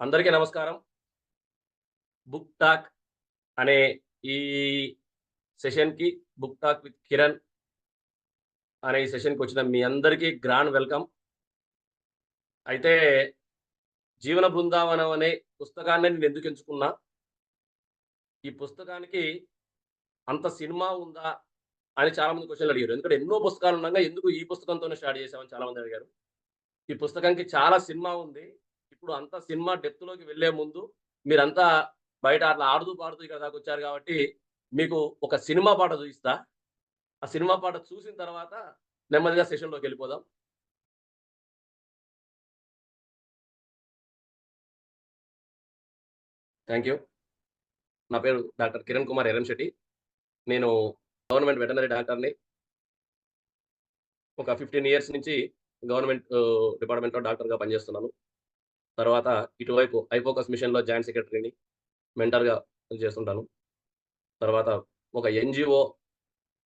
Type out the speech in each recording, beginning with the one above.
అందరికీ నమస్కారం. Book talk అనే ఈ సెషన్‌కి బుక్ టాక్ విత్ కిరణ్ అనే ఈ సెషన్‌కొచ్చిన మీ అందరికీ గ్రాండ్ వెల్కమ్. అయితే 'జీవన బృందావనం' అనే పుస్తకాన్ని నేనెందుకు ఎంచుకున్నా? ఈ పుస్తకానికి అంత సినిమా ఉందా? అని చాలా మంది క్వెషన్‌లు అడిగారు. ఎందుకంటే ఎన్నో పుస్తకాలు ఉండంగా ఎందుకు ఈ పుస్తకంతోనే స్టార్ట్ చేసావని చాలా మంది అడిగారు. ఈ పుస్తకానికి చాలా సినిమా ఉంది. ఇప్పుడు అంత సినిమా డెప్త్‌లోకి వెళ్ళే ముందు మీరంతా బయట అట్లా ఆడుతూ, పాడుతూ ఇక్కడ దాకొచ్చారు కాబట్టి, మీకు ఒక సినిమా పాట చూయిస్తా. ఆ సినిమా పాట చూసిన తర్వాత నెమ్మదిగా సెషన్‌లోకెళ్ళిపోదాం. Thank you. నా పేరు డాక్టర్ కిరణ్ కుమార్ ఎర్రంశెట్టి. నేను గవర్నమెంట్ వెటర్నరీ డాక్టర్‌ని. ఒక 15 ఇయర్స్ నుంచి గవర్నమెంట్ డిపార్ట్‌మెంట్‌లో డాక్టర్‌గా పనిచేస్తున్నాను. తర్వాత ఇటువైపు ఐఫోకస్ మిషన్‌లో జాయింట్ సెక్రటరీని, మెంటర్‌గా చేస్తుంటాను. తర్వాత ఒక ఎన్‌జీఓ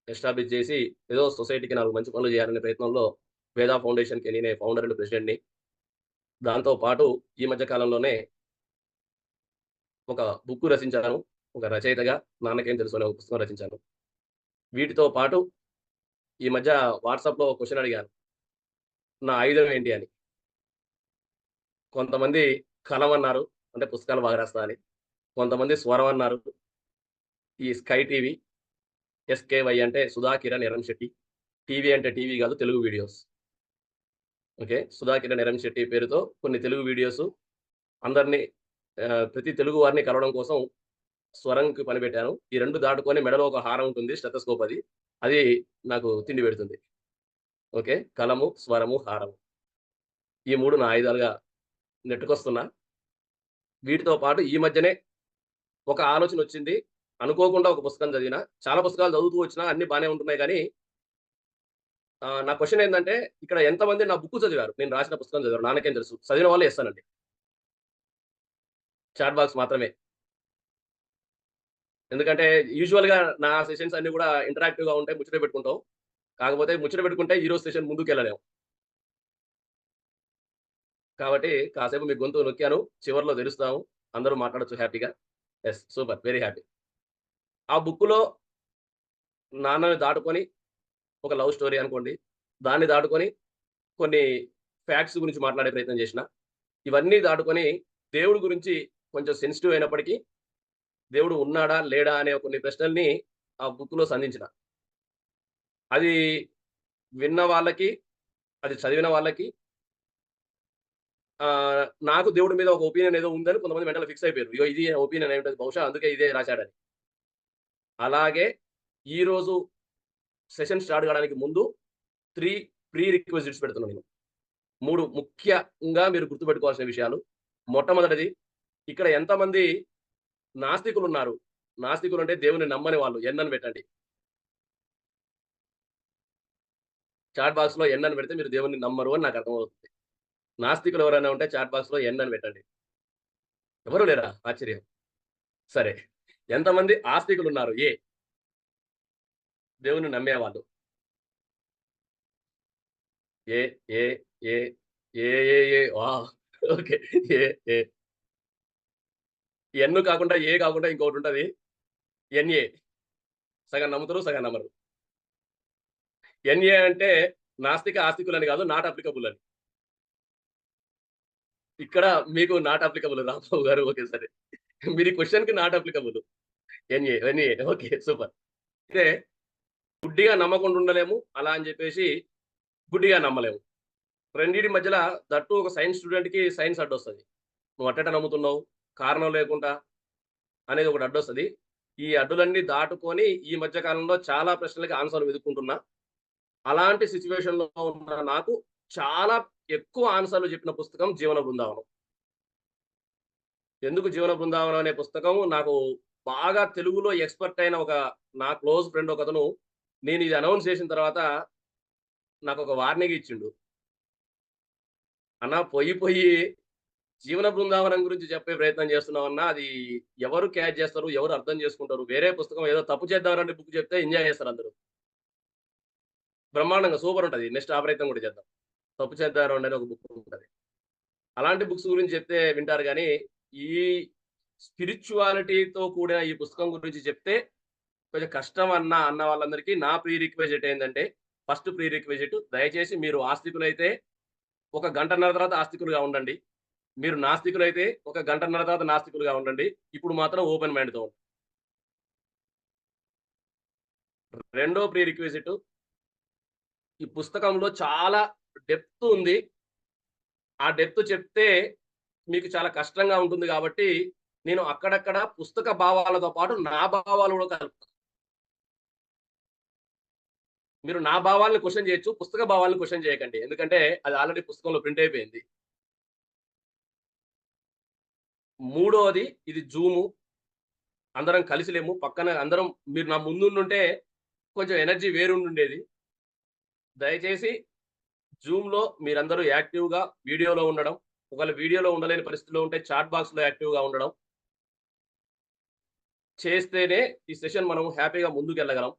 ఎస్టాబ్లిష్ చేసి, ఏదో సొసైటీకి 4 మంచి పనులు చేయాలనే ప్రయత్నంలో వేద ఫౌండేషన్‌కి నేనే ఫౌండర్ అండ్ ప్రెసిడెంట్‌ని. దాంతో పాటు ఈ మధ్య కాలంలోనే ఒక బుక్ రచించాను. ఒక రచయితగా 'నాన్నకేం తెలుసు' అనే ఒక పుస్తకం రచించాను. వీటితో పాటు ఈ మధ్య వాట్సాప్‌లో క్వెషన్ అడిగాను. నా ఆయుధం ఏంటి అని. కొంతమంది కలం అన్నారు. అంటే పుస్తకాలు బాగా రాస్తా అని. కొంతమంది స్వరం అన్నారు. ఈ స్కై టీవీ, ఎస్‌కేవై అంటే సుధా కిరణ్ ఎర్రంశెట్టి. టీవీ అంటే టీవీ కాదు తెలుగు వీడియోస్. ఓకే. సుధా కిరణ్ ఎర్రంశెట్టి పేరుతో కొన్ని తెలుగు వీడియోస్ అందరిని ప్రతి తెలుగు వారిని కలవడం కోసం స్వరంకి పనిపెట్టాను. ఈ 2 దాటుకొని మెడలో ఒక హారం ఉంటుంది. స్టెతస్కోప్ అది. అది నాకు తిండి పెడుతుంది. ఓకే. కలము, స్వరము, హారము. ఈ 3 నా ఆయుధాలుగా నెట్టుకొస్తున్నా. వీటితో పాటు ఈ మధ్యనే ఒక ఆలోచనొచ్చింది. అనుకోకుండా ఒక పుస్తకం చదివినా. చాలా పుస్తకాలు చదువుతూ వచ్చినా అన్నీ బానే ఉంటున్నాయి గానీ, నా క్వెషన్ ఏందంటే, ఇక్కడ ఎంతమంది నా బుక్ చదివారు? నేను రాసిన పుస్తకం చదివారు. నాన్నకేం తెలుసు. చదివిన వాళ్ళు యెస్ అనండి. చాట్ బాక్స్ మాత్రమే. ఎందుకంటే యూజువల్‌గా నా సెషన్స్ అన్నీ గూడా ఇంటరాక్టివ్‌గా ఉంటాయి. ముచ్చట పెట్టుకుంటాం. కాకపోతే ముచ్చట పెట్టుకుంటే ఈరోజు సెషన్ ముందుకెళ్ళలేం. కాబట్టి కాసేపు మీ గొంతు నొక్కాను. చివర్లో తెరుస్తాము. అందరూ మాట్లాడొచ్చు హ్యాపీగా. యెస్. సూపర్. Very happy. ఆ బుక్‌లో నాన్నని దాటుకొని ఒక లవ్ స్టోరీ అనుకోండి. దాన్ని దాటుకొని కొన్ని ఫ్యాక్ట్స్ గురించి మాట్లాడే ప్రయత్నం చేసిన. ఇవన్నీ దాటుకొని దేవుడి గురించి కొంచెం సెన్సిటివ్ అయినప్పటికీ, దేవుడు ఉన్నాడా? లేడా? అనే కొన్ని ప్రశ్నల్ని ఆ బుక్‌లో సంధించిన. అది విన్న వాళ్ళకి, అది చదివిన వాళ్ళకి నాకు దేవుడి మీద ఒక ఒపీనియన్ ఏదో ఉందని కొంతమంది మెంటల్‌గా ఫిక్స్ అయిపోయారు. ఇగో ఇది ఒపీనియన్ అయ్యుంటది బహుశా అందుకే ఇదే రాసాడని. అలాగే ఈరోజు సెషన్ స్టార్ట్ కావడానికి ముందు 3 ప్రీ రిక్విజిట్స్ పెడుతున్నా నేను. 3 ముఖ్యంగా మీరు గుర్తుపెట్టుకోవాల్సిన విషయాలు. మొట్టమొదటిది ఇక్కడ ఎంతమంది నాస్తికులున్నారు? నాస్తికులంటే దేవుడిని నమ్మని వాళ్ళు ఎన్ అని పెట్టండి. చాట్ బాక్స్‌లో ఎన్ అని పెడితే మీరు దేవుడిని నమ్మరు అని నాకు అర్థమవుతుంది. నాస్తికులు ఎవరైనా ఉంటే చాట్ బాక్స్‌లో ఎన్ అని పెట్టండి. ఎవరు లేరా? ఆశ్చర్యం. సరే. ఎంతమంది ఆస్తికులున్నారు? ఏ. దేవుడిని నమ్మేవాళ్ళు. ఏ, ఏ, ఏ, ఏ. వావ్! ఓకే. ఏ, ఏ. ఎన్ కాకుండా, ఏ కాకుండా ఇంకోటుంటది. ఎన్‌ఏ. సగం నమ్ముతారు, సగం నమ్మరు. ఎన్‌ఏ అంటే నాస్తిక ఆస్తికులని కాదు. నాట్ అప్లికబుల్ అని. ఇక్కడ మీకు నాట్ అప్లికబుల్ రాంబాబు గారు. ఓకే. సరే. మీరు ఈ క్వెషన్‌కి నాట్ అప్లికబుల్. ఎన్‌ఏ. ఓకే. సూపర్. అయితే గుడ్డిగా నమ్మకుండా ఉండలేము. అలా అని చెప్పేసి గుడ్డిగా నమ్మలేము. రెండిటి మధ్యల దట్టు ఒక సైన్స్ స్టూడెంట్‌కి సైన్స్ అడ్డొస్తది. నువ్వు అట్టెట్ట నమ్ముతున్నావు? కారణం లేకుండా అనేది ఒకటి అడ్డొస్తది. ఈ అడ్డులన్నీ దాటుకొని ఈ మధ్య కాలంలో చాలా ప్రశ్నలకి ఆన్సర్‌లు వెతుక్కుంటున్నా. అలాంటి సిట్యుయేషన్‌లో ఉన్న నాకు చాలా ఎక్కువ ఆన్సర్‌లు చెప్పిన పుస్తకం 'జీవన బృందావనం.' ఎందుకు 'జీవన బృందావనం' అనే పుస్తకం నాకు బాగా తెలుగులో ఎక్స్‌పర్ట్ అయిన ఒక నా క్లోజ్ ఫ్రెండ్ ఒకతను నేను ఇది అనౌన్స్ చేసిన తర్వాత నాకొక వార్నింగ్ ఇచ్చిండు. "అన్న పొయ్యి జీవన బృందావనం గురించి చెప్పే ప్రయత్నం చేస్తున్నావన్నా అది ఎవరు క్యాచ్ చేస్తారు? ఎవరు అర్థం చేసుకుంటారు? వేరే పుస్తకం ఏదో తప్పు చేద్దాం రండి బుక్ చెప్తే ఎంజాయ్ చేస్తారు అందరూ. బ్రహ్మాండంగా సూపర్ ఉంటది. నెక్స్ట్ ఆ ప్రయత్నం కూడా చేద్దాం. తప్పు చేద్దాం రండి అని ఒక బుక్ ఉంటది. అలాంటి బుక్స్ గురించి చెప్తే వింటారు గానీ, ఈ స్పిరిచ్యువాలిటీతో కూడిన ఈ పుస్తకం గురించి చెప్తే కొంచెం కష్టం అన్న వాళ్ళందరికీ నా ప్రీ రిక్విజిట్ ఏందంటే, ఫస్ట్ ప్రీ రిక్విజిట్ దయచేసి మీరు ఆస్తికులైతే ఒక గంటన్నర తర్వాత ఆస్తికులుగా ఉండండి. మీరు నాస్తికులైతే ఒక గంటన్నర తర్వాత నాస్తికులుగా ఉండండి. ఇప్పుడు మాత్రం ఓపెన్ మైండ్‌తో ఉండండి. రెండో ప్రీ రిక్విజిట్ ఈ పుస్తకంలో చాలా డెప్త్ ఉంది. ఆ డెప్త్ చెప్తే మీకు చాలా కష్టంగా ఉంటుంది గాబట్టి, నేను అక్కడక్కడ పుస్తక భావాలతో పాటు నా భావాలు గూడా కలుపుతా. మీరు నా భావాలను క్వెషన్ చేయొచ్చు. పుస్తక భావాలను క్వెషన్ చేయకండి. ఎందుకంటే అది ఆల్రెడీ పుస్తకంలో ప్రింట్ అయిపోయింది. మూడోది ఇది జూము. అందరం కలిసి లేము. పక్కన అందరం మీరు నా ముందుండుంటే కొంచెం ఎనర్జీ వేరుండుండేది. దయచేసి జూమ్‌లో మీరందరూ యాక్టివ్‌గా వీడియోలో ఉండడం. ఒకవేళ వీడియోలో ఉండలేని పరిస్థితిలో ఉంటే చాట్ బాక్స్‌లో యాక్టివ్‌గా ఉండడం. చేస్తేనే ఈ సెషన్ మనం హ్యాపీగా ముందుకెళ్ళగలం.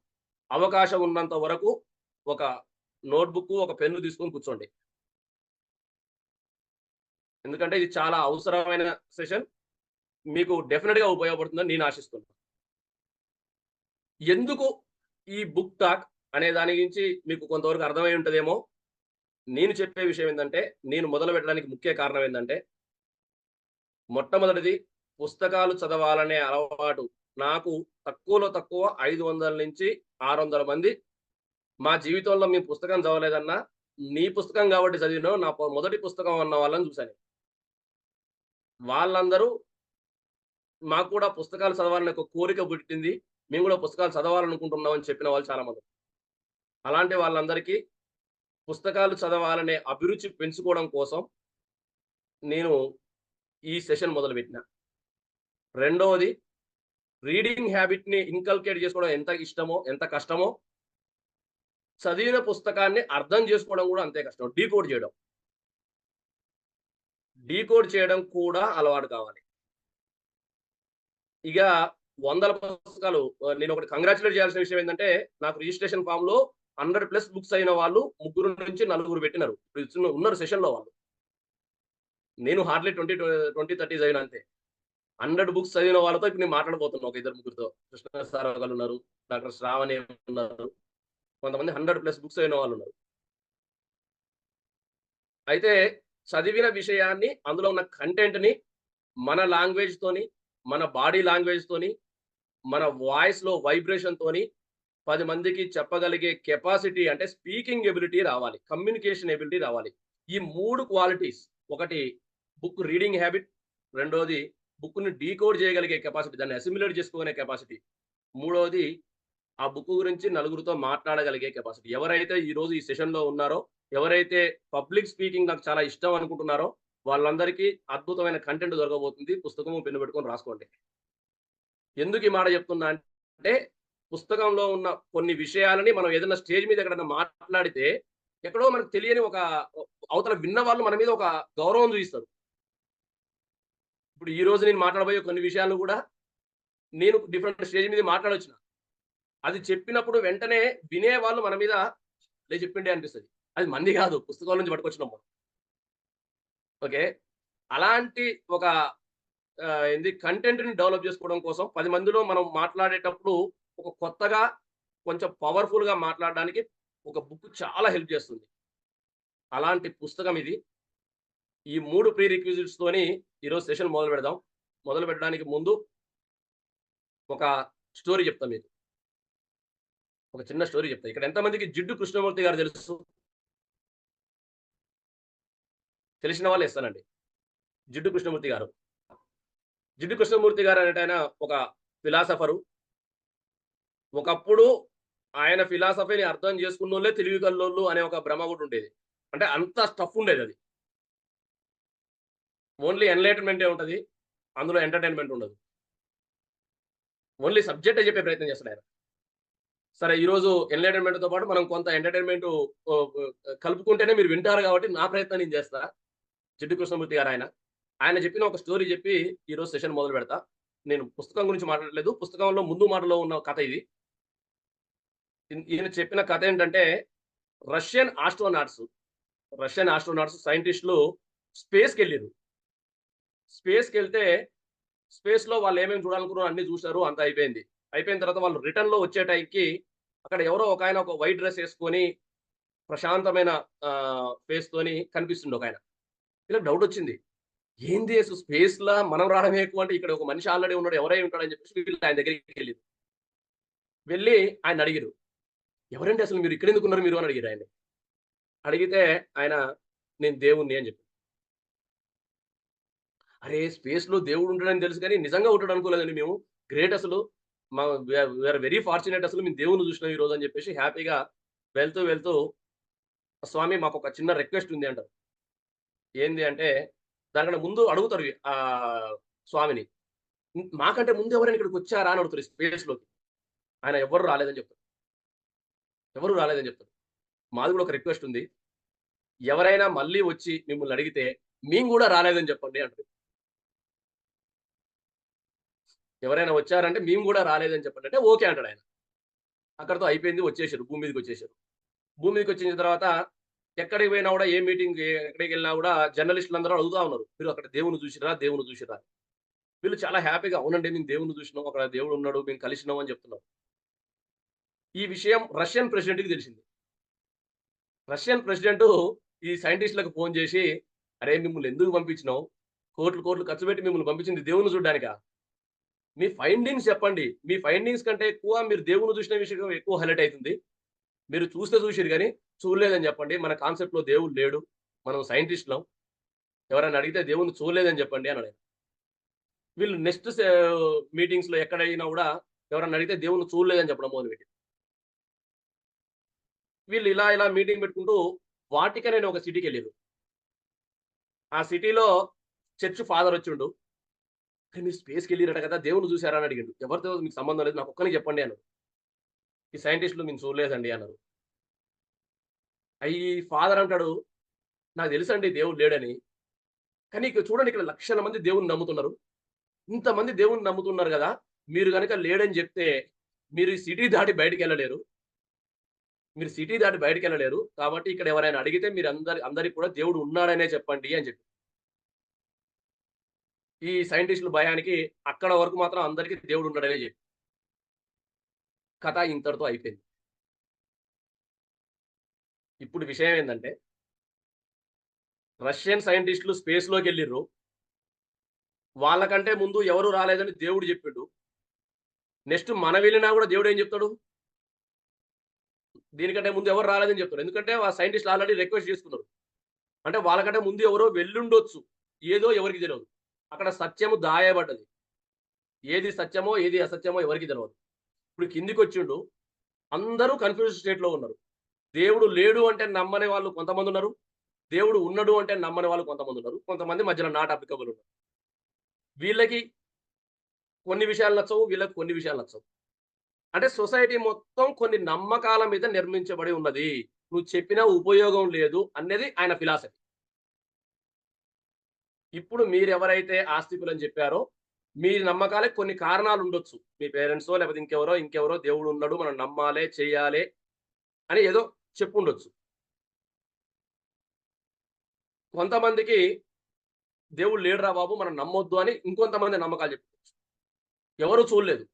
అవకాశం ఉన్నంత వరకు ఒక నోట్‌బుక్కు, ఒక పెన్ను తీసుకొని కూర్చోండి. ఎందుకంటే ఇది చాలా అవసరమైన సెషన్. మీకు డెఫినిట్‌గా ఉపయోగపడుతుందని నేను ఆశిస్తున్నాను. ఎందుకు ఈ బుక్ టాక్ అనే దాని గురించి మీకు కొంతవరకు అర్థమై ఉంటదేమో. నేను చెప్పే విషయం ఏందంటే, నేను మొదలుపెట్టడానికి ముఖ్య కారణం ఏందంటే, మొట్టమొదటిది పుస్తకాలు చదవాలనే అలవాటు నాకు తక్కువలో తక్కువ 500-600 మంది మా జీవితంలో మేము పుస్తకం చదవలేదన్నా, నీ పుస్తకం కాబట్టి చదివినావు. నా మొదటి పుస్తకం అన్న వాళ్ళని చూసాను. వాళ్ళందరూ మాకు కూడా పుస్తకాలు చదవాలనే ఒక కోరిక పుట్టింది. మేము కూడా పుస్తకాలు చదవాలనుకుంటున్నాం అని చెప్పిన వాళ్ళు చాలా మంది. అలాంటి వాళ్ళందరికీ పుస్తకాలు చదవాలనే అభిరుచి పెంచుకోవడం కోసం నేను ఈ సెషన్ మొదలుపెట్టిన. రెండవది రీడింగ్ హ్యాబిట్‌ని ఇన్కల్కేట్ చేసుకోవడం ఎంత ఇష్టమో, ఎంత కష్టమో, చదివిన పుస్తకాన్ని అర్థం చేసుకోవడం కూడా అంతే కష్టం. డీకోడ్ చేయడం. డీకోడ్ చేయడం కూడా అలవాటు కావాలి. ఇగ వందల పుస్తకాలు నేనొకటి కంగ్రాచ్యులేట్ చేయాల్సిన విషయం ఏందంటే, నాకు రిజిస్ట్రేషన్ ఫార్మ్‌లో 100 ప్లస్ బుక్స్ అయిన వాళ్ళు 3-4 పెట్టినారు. ఇప్పుడు ఉన్నారు సెషన్‌లో వాళ్ళు. నేను హార్డ్‌లీ 20, 30 చదివిన అంతే. 100 బుక్స్ చదివిన వాళ్ళతో ఇప్పుడు నేను మాట్లాడబోతున్నా ఒక ఇద్దరు ముగ్గురితో. కృష్ణ సార్ ఒకళ్ళున్నారు. డాక్టర్ శ్రావణి ఉన్నారు. కొంతమంది 100 ప్లస్ బుక్స్ చదివిన వాళ్ళున్నారు. అయితే చదివిన విషయాన్ని అందులో ఉన్న కంటెంట్‌ని మన లాంగ్వేజ్‌తోని, మన బాడీ లాంగ్వేజ్‌తోని, మన వాయిస్‌లో వైబ్రేషన్‌తోని 10 మందికి చెప్పగలిగే కెపాసిటీ అంటే స్పీకింగ్ ఎబిలిటీ రావాలి. కమ్యూనికేషన్ ఎబిలిటీ రావాలి. ఈ 3 క్వాలిటీస్ ఒకటి బుక్ రీడింగ్ హ్యాబిట్, రెండోది బుక్‌ని డీకోడ్ చేయగలిగే కెపాసిటీ, దాన్ని అసిమిలేట్ చేసుకోగలిగే కెపాసిటీ. మూడోది ఆ బుక్ గురించి నలుగురితో మాట్లాడగలిగే కెపాసిటీ. ఎవరైతే ఈరోజు ఈ సెషన్‌లో ఉన్నారో, ఎవరైతే పబ్లిక్ స్పీకింగ్ నాకు చాలా ఇష్టం అనుకుంటున్నారో, వాళ్ళందరికీ అద్భుతమైన కంటెంట్ దొరకబోతుంది. పుస్తకము, పెన్ను పెట్టుకొని రాసుకోండి. ఎందుకు ఈ మాట చెప్తున్నా అంటే, పుస్తకంలో ఉన్న కొన్ని విషయాలని మనం ఏదైనా స్టేజ్ మీద ఎక్కడైనా మాట్లాడితే, ఎక్కడో మనకు తెలియని ఒక అవతల విన్న వాళ్ళు మన మీద ఒక గౌరవం చూయిస్తారు. ఇప్పుడు ఈరోజు నేను మాట్లాడబోయే కొన్ని విషయాలను కూడా నేను డిఫరెంట్ స్టేజ్ మీద మాట్లాడొచ్చిన. అది చెప్పినప్పుడు వెంటనే వినేవాళ్ళు మన మీద భలే చెప్పిండే అనిపిస్తది. అది మంది గాదు. పుస్తకాల నుంచి పట్టుకొచ్చినాం మనం. ఓకే. అలాంటి ఒక కంటెంట్‌ని డెవలప్ చేసుకోవడం కోసం 10 మందిలో మనం మాట్లాడేటప్పుడు ఒక కొత్తగా కొంచెం పవర్‌ఫుల్‌గా మాట్లాడడానికి ఒక బుక్ చాలా హెల్ప్ చేస్తుంది. అలాంటి పుస్తకం ఇది. ఈ 3 ప్రీ రిక్విజిట్స్‌తోని ఈరోజు సెషన్ మొదలు పెడదాం. మొదలు పెట్టడానికి ముందు ఒక స్టోరీ చెప్తా మీకు. ఒక చిన్న స్టోరీ చెప్తా. ఇక్కడ ఎంతమందికి జిడ్డు కృష్ణమూర్తి గారు తెలుసు? తెలిసిన వాళ్ళు ఇస్తానండి. జిడ్డు కృష్ణమూర్తి గారు. జిడ్డు కృష్ణమూర్తి గారు అనేటాయన ఒక ఫిలాసఫరు. ఒకప్పుడు ఆయన ఫిలాసఫీని అర్థం చేసుకున్నోళ్ళే తెలివి కల్లోళ్ళు అనే ఒక భ్రమ కూడా ఉండేది. అంటే అంత స్టఫ్ ఉండేదది. ఓన్లీ ఎన్‌లైటన్‌మెంటే ఉంటది. అందులో ఎంటర్‌టైన్‌మెంట్ ఉండదు. ఓన్లీ సబ్జెక్టే చెప్పే ప్రయత్నం చేస్తాడాయన. సరే ఈరోజు ఎన్‌లైటన్‌మెంట్‌తో పాటు మనం కొంత ఎంటర్‌టైన్‌మెంటు ఓహ్, కలుపుకుంటేనే మీరు వింటారు కాబట్టి నా ప్రయత్నం నేను చేస్తా. జిడ్డు కృష్ణమూర్తి గారాయన. ఆయన చెప్పిన ఒక స్టోరీ చెప్పి ఈరోజు సెషన్ మొదలు పెడతా. నేను పుస్తకం గురించి మాట్లాడట్లేదు. పుస్తకంలో ముందు మాటలో ఉన్న కథ ఇది. ఈయన చెప్పిన కథ ఏంటంటే రష్యన్ ఆస్ట్రోనాట్స్, సైంటిస్ట్‌లు స్పేస్కి వెళ్ళారు. స్పేస్కి వెళ్తే స్పేస్ లో వాళ్ళు ఏమేమి చూడాలనుకున్నారో అన్ని చూశారు. అంతా అయిపోయింది. అయిపోయిన తర్వాత వాళ్ళు రిటర్న్ లో వచ్చే టైంకి అక్కడ ఎవరో ఒక ఆయన ఒక వైట్ డ్రెస్ వేసుకొని ప్రశాంతమైన ఫేస్ తోని కనిపిస్తుండు ఒక ఆయన. వీళ్ళకి డౌట్ వచ్చింది. ఏంది అసలు స్పేస్‌లా మనం రావడమే ఎక్కువ అంటే ఇక్కడ ఒక మనిషి ఆల్రెడీ ఉన్నాడు. ఎవరై ఉంటాడని చెప్పేసి వీళ్ళు ఆయన దగ్గరికెళ్ళిర్రు. వెళ్లి ఆయనడిగిర్రు. ఎవరండి అసలు మీరు ఇక్కడెందుకున్నారు మీరు అని అడిగిర్రు ఆయన్ని. అడిగితే ఆయన నేను దేవుడిని అని చెప్పాడు. అరే! స్పేస్‌లో దేవుడు ఉంటాడని తెలుసు గానీ నిజంగా ఉంటాడు అనుకోలేదండి మేము. గ్రేట్ అసలు. మా వీఆర్ వెరీ ఫార్చునేట్ అసలు మేము దేవుడిని చూసినాం ఈరోజు అని చెప్పేసి హ్యాపీగా వెళ్తూ స్వామి మాకొక చిన్న రిక్వెస్ట్ ఉంది అంటారు. ఏంది అంటే దానికన్నా ముందు అడుగుతారు స్వామిని. మాకంటే ముందు ఎవరైనా ఇక్కడికొచ్చారా అని అడుగుతారు స్పేస్‌లోకి. ఆయన ఎవ్వరు రాలేదని చెప్తారు. ఎవరు రాలేదని చెప్తారు. మాది కూడా ఒక రిక్వెస్ట్ ఉంది. ఎవరైనా మళ్ళీ వచ్చి మిమ్మల్ని అడిగితే మేము గూడా రాలేదని చెప్పండి అంటారు. ఎవరైనా వచ్చారంటే మేము గూడా రాలేదని చెప్పండి అంటే ఓకే అంటాడాయన. అక్కడితో అయిపోయింది వచ్చేసారు. భూమి మీదకొచ్చేసారు. భూమి మీదకొచ్చేసిన తర్వాత ఎక్కడికి పోయినా గూడా ఏ మీటింగ్ ఎక్కడికెళ్ళినా గూడా జర్నలిస్టులందరూ అడుగుతా ఉన్నారు. మీరు అక్కడ దేవుడిని చూసిర్రా? దేవుడిని చూసిర్రా? వీళ్ళు చాలా హ్యాపీగా అవునండి మేము దేవుడిని చూసినాం. అక్కడ దేవుడున్నాడు. మేము కలిసినాం అని చెప్తున్నారు. ఈ విషయం రష్యన్ ప్రెసిడెంట్‌కి తెలిసింది. రష్యన్ ప్రెసిడెంటు ఈ సైంటిస్ట్‌లకు ఫోన్ చేసి, "అరేయ్! మిమ్మల్ని ఎందుకు పంపించినాం? కోట్లు, కోట్లు ఖర్చు పెట్టి మిమ్మల్ని పంపించింది దేవుడిని చూడ్డానికా? మీ ఫైండింగ్స్ చెప్పండి. మీ ఫైండింగ్స్ కంటే ఎక్కువ మీరు దేవుడిని చూసిన విషయం ఎక్కువ హైలైట్ అయితుంది. మీరు చూస్తే చూసిర్రు గాని చూడలేదని చెప్పండి. మన కాన్సెప్ట్‌లో దేవుడు లేడు. మనం సైంటిస్ట్‌లం. ఎవరైనా అడిగితే దేవుడిని చూడలేదని చెప్పండి" అన్నాడాయన. వీళ్ళు నెక్స్ట్ మీటింగ్స్‌లో ఎక్కడైనా గూడా ఎవరైనా అడిగితే దేవుడిని చూడలేదని చెప్పడం మొదలుపెట్టారు. వీళ్ళు ఇలా మీటింగ్ పెట్టుకుంటూ వాటికన్ అనే ఒక సిటీకెళ్ళిర్రు. ఆ సిటీలో చర్చ్ ఫాదర్ వచ్చిండు. "అరే! మీరు స్పేస్‌కెళ్ళిర్రట కదా! దేవుడిని చూసారా?" అని అడిగిండు. "ఎవరితో మీకు సంబంధం లేదు. నాకొక్కనికి చెప్పండి" అన్నాడు. "ఈ సైంటిస్ట్‌లు మేము చూడలేదండి" అన్నారు. ఈ ఫాదర్ అంటాడు, "నాకు తెలుసండి దేవుడు లేడని. కానీ ఇక్కడ చూడండి ఇక్కడ లక్షల మంది దేవుడిని నమ్ముతున్నారు. ఇంతమంది దేవుడిని నమ్ముతున్నారు గదా! మీరు గనక లేడని జెప్తే మీరు ఈ సిటీ దాటి బయటికెళ్ళలేరు. మీరు సిటీ దాటి బయటికెళ్ళలేరు. కాబట్టి ఇక్కడ ఎవరైనా అడిగితే అందరికి కూడా దేవుడు ఉన్నాడనే చెప్పండి" అని చెప్పి. ఈ సైంటిస్ట్‌ల భయానికి అక్కడ వరకు మాత్రం అందరికి దేవుడు ఉన్నాడనే చెప్పి. కథ ఇంతటితో అయిపోయింది. ఇప్పుడు విషయం ఏందంటే రష్యన్ సైంటిస్ట్‌లు స్పేస్‌లోకెళ్ళిర్రు. వాళ్ళకంటే ముందు ఎవరు రాలేదని దేవుడు జెప్పిండు. నెక్స్ట్ మనం వెళ్ళినా గూడా దేవుడేం జెప్తాడు? దీనికంటే ముందు ఎవరు రాలేదని జెప్తాడు. ఎందుకంటే సైంటిస్ట్‌లు ఆల్రెడీ రిక్వెస్ట్ చేసుకున్నారు. అంటే వాళ్ళకంటే ముందు ఎవరో వెళ్ళుండొచ్చు. ఏదో ఎవరికీ తెలవదు. అక్కడ సత్యము దాయబడ్డది. ఏది సత్యమో, ఏది అసత్యమో ఎవరికీ తెలవదు. ఇప్పుడు కిందికొచ్చిండు. అందరూ కన్‌ఫ్యూజ్డ్ స్టేట్‌లో ఉన్నారు. దేవుడు లేడు అంటే నమ్మని వాళ్ళు కొంతమందున్నారు. దేవుడు ఉన్నడు అంటే నమ్మని వాళ్ళు కొంతమందున్నారు. కొంతమంది మధ్యలో నాట్ అప్లికబుల్ ఉన్నారు. వీళ్ళకి కొన్ని విషయాలు నచ్చవు. వీళ్ళకి కొన్ని విషయాలు నచ్చవు. అంటే సొసైటీ మొత్తం కొన్ని నమ్మకాల మీద నిర్మించబడి ఉన్నది. నువ్వు చెప్పినా ఉపయోగం లేదు అనేది ఆయన ఫిలాసఫీ. ఇప్పుడు మీరెవరైతే ఆస్తికులని చెప్పారో, మీ నమ్మకాలకి కొన్ని కారణాలుండొచ్చు. మీ పేరెంట్సో లేకపోతే ఇంకెవరో దేవుడున్నడు. మనం నమ్మాలే, చెయ్యాలే అని ఏదో చెప్పుండొచ్చు. కొంతమందికి దేవుడు లేడురా బాబు! మనం నమ్మొద్దు అని ఇంకొంతమంది నమ్మకాలు చెప్పుకోవచ్చు. ఎవరు చూడలేదు.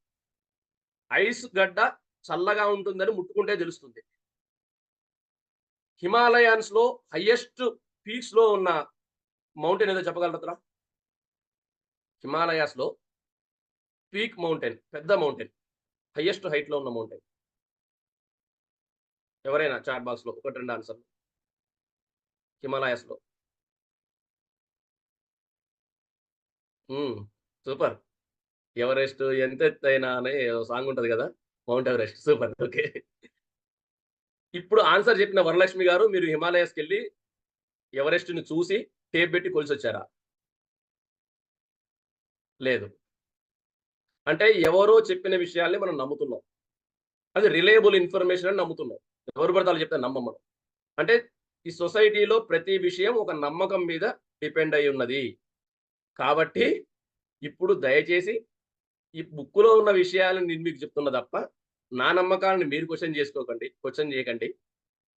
ఐస్ గడ్డ చల్లగా ఉంటుందని ముట్టుకుంటే తెలుస్తుంది. హిమాలయాన్స్‌లో హైయెస్ట్ పీక్స్‌లో ఉన్న మౌంటైన్ ఏదో చెప్పగలరా? హిమాలయాస్‌లో పీక్ మౌంటైన్ పెద్ద మౌంటైన్. హైయెస్ట్ హైట్‌లో ఉన్న మౌంటైన్. ఎవరైనా చాట్ బాక్స్‌లో 1, 2 ఆన్సర్‌లు. హిమాలయాస్‌లో. హ్మ్. సూపర్. ఎవరెస్ట్ ఎంతెత్తైన అని ఏదో సాంగ్ ఉంటది గదా! Mount Everest. సూపర్. ఓకే. ఇప్పుడు ఆన్సర్ చెప్పిన వరలక్ష్మి గారు మీరు హిమాలయాస్‌కెళ్ళి ఎవరెస్ట్‌ని చూసి టేప్ బెట్టి కొలిసొచ్చారా? లేదు. అంటే ఎవరో చెప్పిన విషయాల్ని మనం నమ్ముతున్నాం. అది రిలయబుల్ ఇన్ఫర్మేషన్ అని నమ్ముతున్నాం. ఎవరు పడితే ఆళ్ళు చెప్తే నమ్మం మనం. అంటే ఈ సొసైటీలో ప్రతి విషయం ఒక నమ్మకం మీద డిపెండ్ అయ్యి ఉన్నది. కాబట్టి ఇప్పుడు దయచేసి ఈ బుక్‌లో ఉన్న విషయాలను నేను మీకు చెప్తున్నా తప్ప, నా నమ్మకాలను మీరు క్వెషన్ చేయకండి.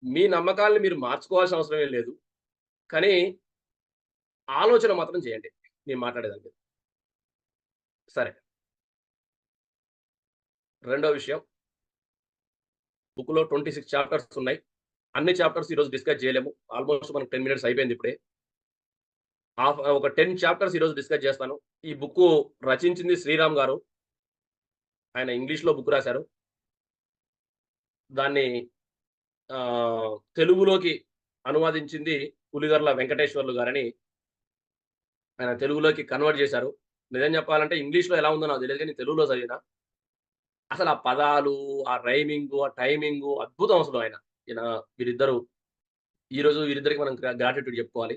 మీ నమ్మకాలను మీరు మార్చుకోవాల్సిన అవసరం ఏం లేదు. కానీ ఆలోచన మాత్రం చేయండి నేను మాట్లాడేదానికి. సరే. రెండో విషయం, బుక్‌లో 26 చాప్టర్స్ ఉన్నాయి. అన్ని చాప్టర్స్ ఈరోజు డిస్కస్ చేయలేము. ఆల్‌మోస్ట్ మనకు 10 మినిట్స్ అయిపోయింది ఇప్పుడే. ఒక 10 చాప్టర్స్ ఈరోజు డిస్కస్ చేస్తాను. ఈ బుక్కు రచించింది శ్రీరామ్ గారు. ఆయన ఇంగ్లీష్‌లో బుక్ రాశారు. దాన్ని తెలుగులోకి అనువాదించింది పులిగర్ల వెంకటేశ్వర్లు గారని ఆయన తెలుగులోకి కన్వర్ట్ చేశారు. నిజం చెప్పాలంటే ఇంగ్లీష్‌లో ఎలా ఉందో నాకు తెలీదు గానీ తెలుగులో చదివిన. అసలు ఆ పదాలు, ఆ రైమింగు, ఆ టైమింగు అద్భుతం అసలు ఆయన. ఈయన వీరిద్దరూ ఈరోజు వీరిద్దరికి మనం గ్రాటిట్యూడ్ చెప్పుకోవాలి.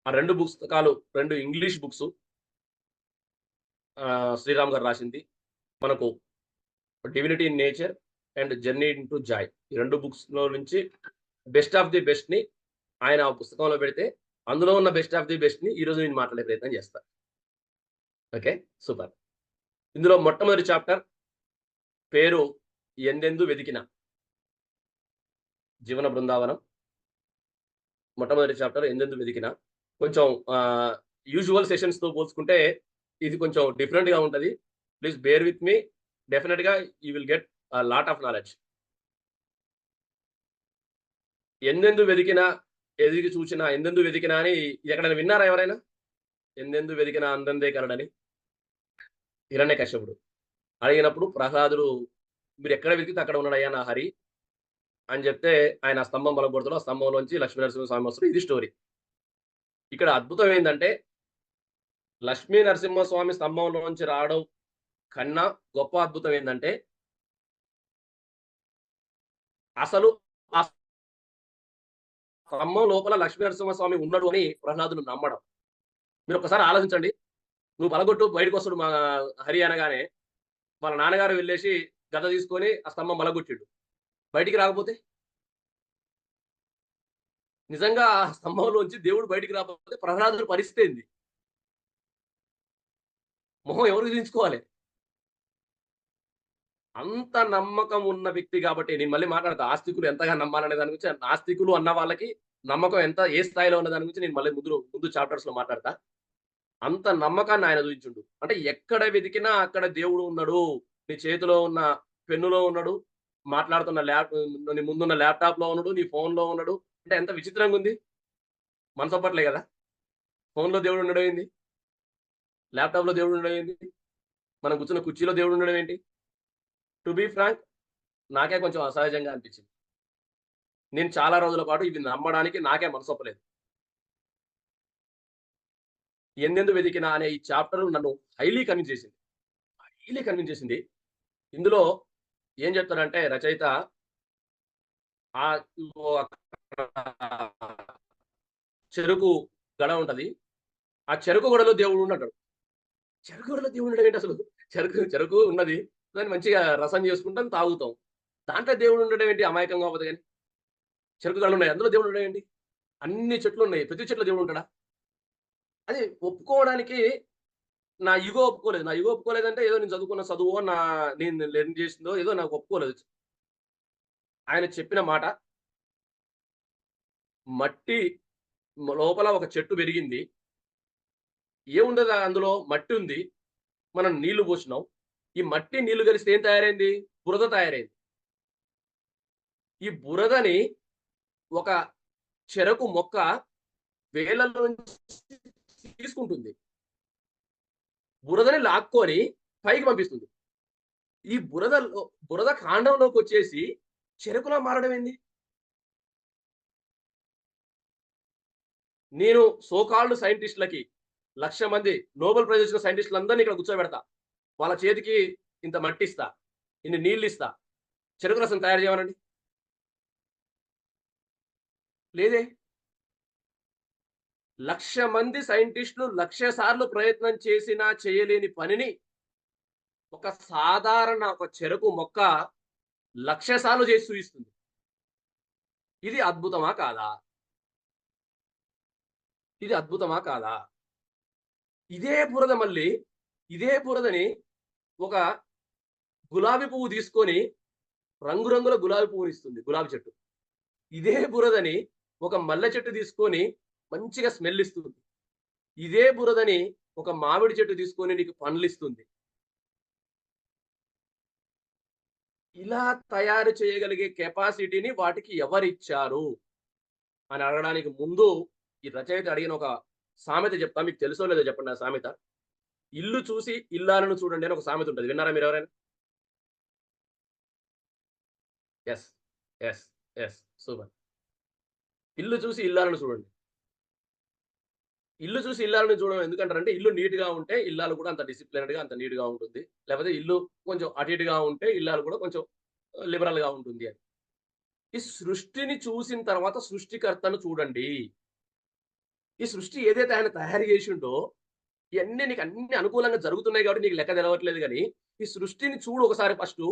ఆ 2 పుస్తకాలు 2 ఇంగ్లీష్ బుక్సు శ్రీరామ్ గారు రాసింది. మనకు 'divinity in nature' and 'journey into Joy' ఈ 2 బుక్స్‌లో నుంచి బెస్ట్ ఆఫ్ ది బెస్ట్‌ని ఆయన ఆ పుస్తకంలో పెడితే, అందులో ఉన్న బెస్ట్ ఆఫ్ ది బెస్ట్‌ని ఈరోజు నేను మాట్లాడే ప్రయత్నం చేస్తా. ఓకే. సూపర్. ఇందులో మొట్టమొదటి చాప్టర్ పేరు 'ఎందెందు వెదికిన' జీవన బృందావనం. మొట్టమొదటి చాప్టర్ 'ఎందెందు వెదికిన'. కొంచెం యూజువల్ సెషన్స్‌తో పోల్చుకుంటే ఇది కొంచెం డిఫరెంట్‌గా ఉంటది. Please bear with me. డెఫినిట్‌గా you will get lot of knowledge. ఎందెందు వెదికినా, ఎదిగి చూచినా, ఎందెందు వెదికినా అని ఎక్కడైనా విన్నారా ఎవరైనా? ఎందెందు వెదికినా అందందే కనడని. హిరణ్యకశ్యపుడు అడిగినప్పుడు ప్రహ్లాదుడు మీరెక్కడ వెతికితే అక్కడ ఉన్నాడయ్యా నా హరి అని చెప్తే ఆయన ఆ స్తంభం పలగొడతాడు. ఆ స్తంభంలోంచి లక్ష్మీ నరసింహస్వామి వస్తాడు. ఇది స్టోరీ. ఇక్కడ అద్భుతం ఏందంటే లక్ష్మీ నరసింహస్వామి స్తంభంలోంచి రావడం కన్నా గొప్ప అద్భుతం ఏందంటే అసలు ఆ స్తంభం లోపల లక్ష్మీ నరసింహస్వామి ఉన్నాడు అని ప్రహ్లాదుడు నమ్మడం. మీరొక్కసారి ఆలోచించండి. నువ్వు పలగొట్టు బయటకొస్తాడు మా హరి అనగానే, వాళ్ళ నాన్నగారు వెళ్ళేసి గద తీసుకొని ఆ స్తంభం పలగొట్టిండు. బయటికి రాకపోతే? నిజంగా ఆ స్తంభంలోంచి దేవుడు బయటికి రాకపోతే ప్రహ్లాదుడి పరిస్థితేంది? మొహం ఎవరికి దించుకోవాలి? అంత నమ్మకం ఉన్న వ్యక్తి గాబట్టి నేను మళ్ళీ మాట్లాడతా. ఆస్తికులు ఎంతగా నమ్మాలనే దాని గురించి నాస్తికులు అన్న వాళ్ళకి నమ్మకం ఏ స్థాయిలో ఉన్న దాని గురించి నేను మళ్ళీ ముందు చాప్టర్స్‌లో మాట్లాడతా. అంత నమ్మకాన్ని ఆయన చూయించుండు. అంటే ఎక్కడ వెతికినా అక్కడ దేవుడు ఉన్నడు. నీ చేతిలో ఉన్న పెన్నులో ఉన్నడు. మాట్లాడుతున్న నీ ముందున్న ల్యాప్‌టాప్‌లో ఉన్నడు. నీ ఫోన్‌లో ఉన్నడు. అంటే ఎంత విచిత్రంగుంది. మనసొప్పట్లే గదా! ఫోన్‌లో దేవుడు ఉండడం ఏంది? ల్యాప్‌టాప్‌లో దేవుడు ఉండడం ఏంది? మనం కూర్చున్న కుర్చీలో దేవుడు ఉండడం ఏంటి? టు బీ ఫ్రాంక్ నాకే కొంచెం అసహజంగా అనిపించింది. నేను చాలా రోజుల పాటు ఇది నమ్మడానికి నాకే మనసొప్పలేదు. 'ఎందెందు వెతికినా' అనే ఈ చాప్టర్ నన్ను హైలీ కన్విన్స్ చేసింది. హైలీ కన్విన్స్ చేసింది. ఇందులో ఏం చెప్తాడంటే రచయిత ఆహ్, చెరుకు గడ ఉంటది. ఆ చెరుకు గడలో దేవుడు ఉన్నాడంటాడు. చెరుకు గడలో దేవుడు ఉండడం ఏంటసలు? చెరుకు ఉన్నది. దాన్ని మంచిగా రసం చేసుకుంటాం, తాగుతాం. దాంట్లో దేవుడు ఉండడం ఏంటి అమాయకంగా అవ్వదు గాని. చెరుకు గడలున్నాయి. అందులో దేవుడు ఉండడం ఏంటి? అన్ని చెట్లున్నాయి. ప్రతి చెట్లో దేవుడు ఉంటాడా? అది ఒప్పుకోవడానికి నా ఇగో ఒప్పుకోలేదు. నా ఇగో ఒప్పుకోలేదంటే ఏదో నేను చదువుకున్న చదువో, నేను లెర్న్ చేసిందో ఏదో నాకు ఒప్పుకోలేదు. ఆయన చెప్పిన మాట మట్టి లోపల ఒక చెట్టు పెరిగింది. ఏముండదు అందులో మట్టి ఉంది. మనం నీళ్లు పోసినాం. ఈ మట్టి, నీళ్లు కలిస్తే ఏం తయారైంది? బురద తయారైంది. ఈ బురదని ఒక చెరకు మొక్క వేళ్ళలోంచి తీసుకుంటుంది. బురదని లాక్కొని పైకి పంపిస్తుంది. ఈ బురద కాండంలోకొచ్చేసి చెరకులా మారడం ఏంది? నేను సో కాల్డ్ సైంటిస్ట్‌లకి 1,00,000 మంది నోబెల్ ప్రైజ్ వచ్చిన సైంటిస్ట్‌లందరిని ఇక్కడ కూర్చోబెడతా. వాళ్ళ చేతికి ఇంత మట్టిస్తా. ఇన్ని నీళ్లిస్తా. చెరుకు రసం తయారు చేయమనండి. లేదే. 1,00,000 మంది సైంటిస్ట్‌లు 1,00,000 సార్లు ప్రయత్నం చేసినా చేయలేని పనిని ఒక చెరకు మొక్క 1,00,000 సార్లు చేసి చూయిస్తుంది. ఇది అద్భుతమా కాదా? ఇది అద్భుతమా కాదా? ఇదే బురద మళ్ళీ, ఇదే బురదని ఒక గులాబీ పువ్వు తీసుకొని రంగురంగుల గులాబీ పువ్వునిస్తుంది. గులాబీ చెట్టు. ఇదే బురదని ఒక మల్లె చెట్టు తీసుకొని మంచిగా స్మెల్ ఇస్తుంది. ఇదే బురదని ఒక మామిడి చెట్టు తీసుకొని నీకు పండ్లిస్తుంది. ఇలా తయారు చేయగలిగే కెపాసిటీని వాటికి ఎవరిచ్చారు అని అడగడానికి ముందు ఈ రచయిత అడిగిన ఒక సామెత చెప్తా. మీకు తెలుసో లేదో చెప్పండి ఆ సామెత? ఇల్లు చూసి ఇల్లాలను చూడండి అని ఒక సామెత ఉంటది. విన్నారా మీరెవరైనా? యెస్. యెస్. యెస్. సూపర్. ఇల్లు చూసి ఇల్లాలను చూడండి. ఇల్లు చూసి ఇల్లాలని చూడడం ఎందుకంటారంటే, ఇల్లు నీట్‌గా ఉంటే ఇల్లాలు కూడా అంత డిసిప్లిన్డ్‌గా, అంత నీట్‌గా ఉంటుంది. లేకపోతే ఇల్లు కొంచెం అటు ఇటుగా ఉంటే ఇల్లాలు కూడా కొంచెం లిబరల్‌గా ఉంటుంది అని. ఈ సృష్టిని చూసిన తర్వాత సృష్టికర్తను చూడండి. ఈ సృష్టి ఏదైతే ఆయన తయారు చేసిండో, ఇయన్నీ నీకు అన్నీ అనుకూలంగా జరుగుతున్నాయి కాబట్టి నీకు లెక్క తెలవట్లేదు గానీ, ఈ సృష్టిని చూడు ఒకసారి ఫస్టు.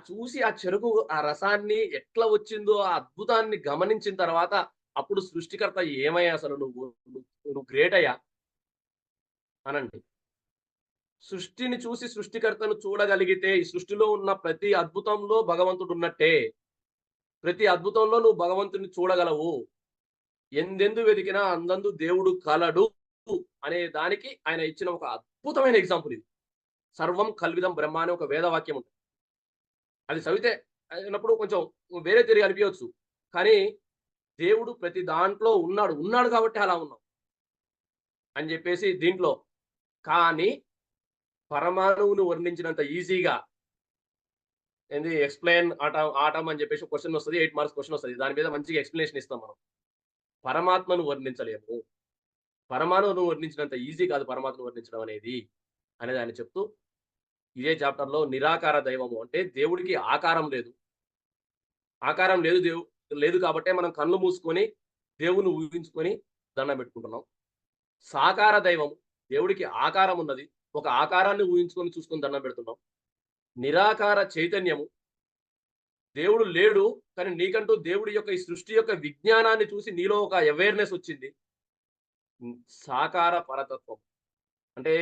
చూసి ఆ చెరుకు ఆ రసాన్ని ఎట్లా వచ్చిందో, ఆ అద్భుతాన్ని గమనించిన తర్వాత, అప్పుడు సృష్టికర్త ఏమయ్యా అసలు నువ్వు? నువ్వు గ్రేటయ్యా అనండి. సృష్టిని చూసి సృష్టికర్తను చూడగలిగితే, ఈ సృష్టిలో ఉన్న ప్రతి అద్భుతంలో భగవంతుడున్నట్టే. ప్రతి అద్భుతంలో నువ్వు భగవంతుడిని చూడగలవు. ఎందెందు వెతికినా అందందు దేవుడు కలడు అనే దానికి ఆయన ఇచ్చిన ఒక అద్భుతమైన ఎగ్జాంపుల్ ఇది. సర్వం కల్విదం బ్రహ్మ అనే ఒక వేదవాక్యం ఉంది. అది చదివితే అయినప్పుడు కొంచెం వేరే తిరిగి అనిపియొచ్చు. కానీ దేవుడు ప్రతి దాంట్లో ఉన్నాడు. ఉన్నాడు కాబట్టి అలా ఉన్నాం అని జెప్పేసి దీంట్లో కానీ పరమాణువును వర్ణించినంత ఈజీగా ఏంది ఎక్స్‌ప్లెయిన్ ఆటమ్ అని జెప్పేసి క్వెషన్ వస్తది. 8 మార్క్స్ క్వెషన్ వస్తది. దాని మీద మంచిగా ఎక్స్‌ప్లనేషన్ ఇస్తాం మనం. పరమాత్మను వర్ణించలేము. పరమాణువును వర్ణించినంత ఈజీ కాదు పరమాత్మను వర్ణించడం అనేది, అనేది ఆయన చెప్తూ ఇదే చాప్టర్‌లో నిరాకార దైవము అంటే దేవుడికి ఆకారం లేదు. ఆకారం లేదు లేదు కాబట్టే మనం కళ్ళు మూసుకొని దేవుడిని ఊహించుకొని దండం పెట్టుకుంటున్నాం. సాకార దైవం దేవుడికి ఆకారం ఉన్నది. ఒక ఆకారాన్ని ఊహించుకొని చూసుకొని దండం పెడుతున్నాం. నిరాకార చైతన్యము దేవుడు లేడు. కానీ నీకంటూ దేవుడి యొక్క ఈ సృష్టి యొక్క విజ్ఞానాన్ని చూసి నీలో ఒక అవేర్‌నెస్ వచ్చింది. సాకార పరతత్వం. అంటే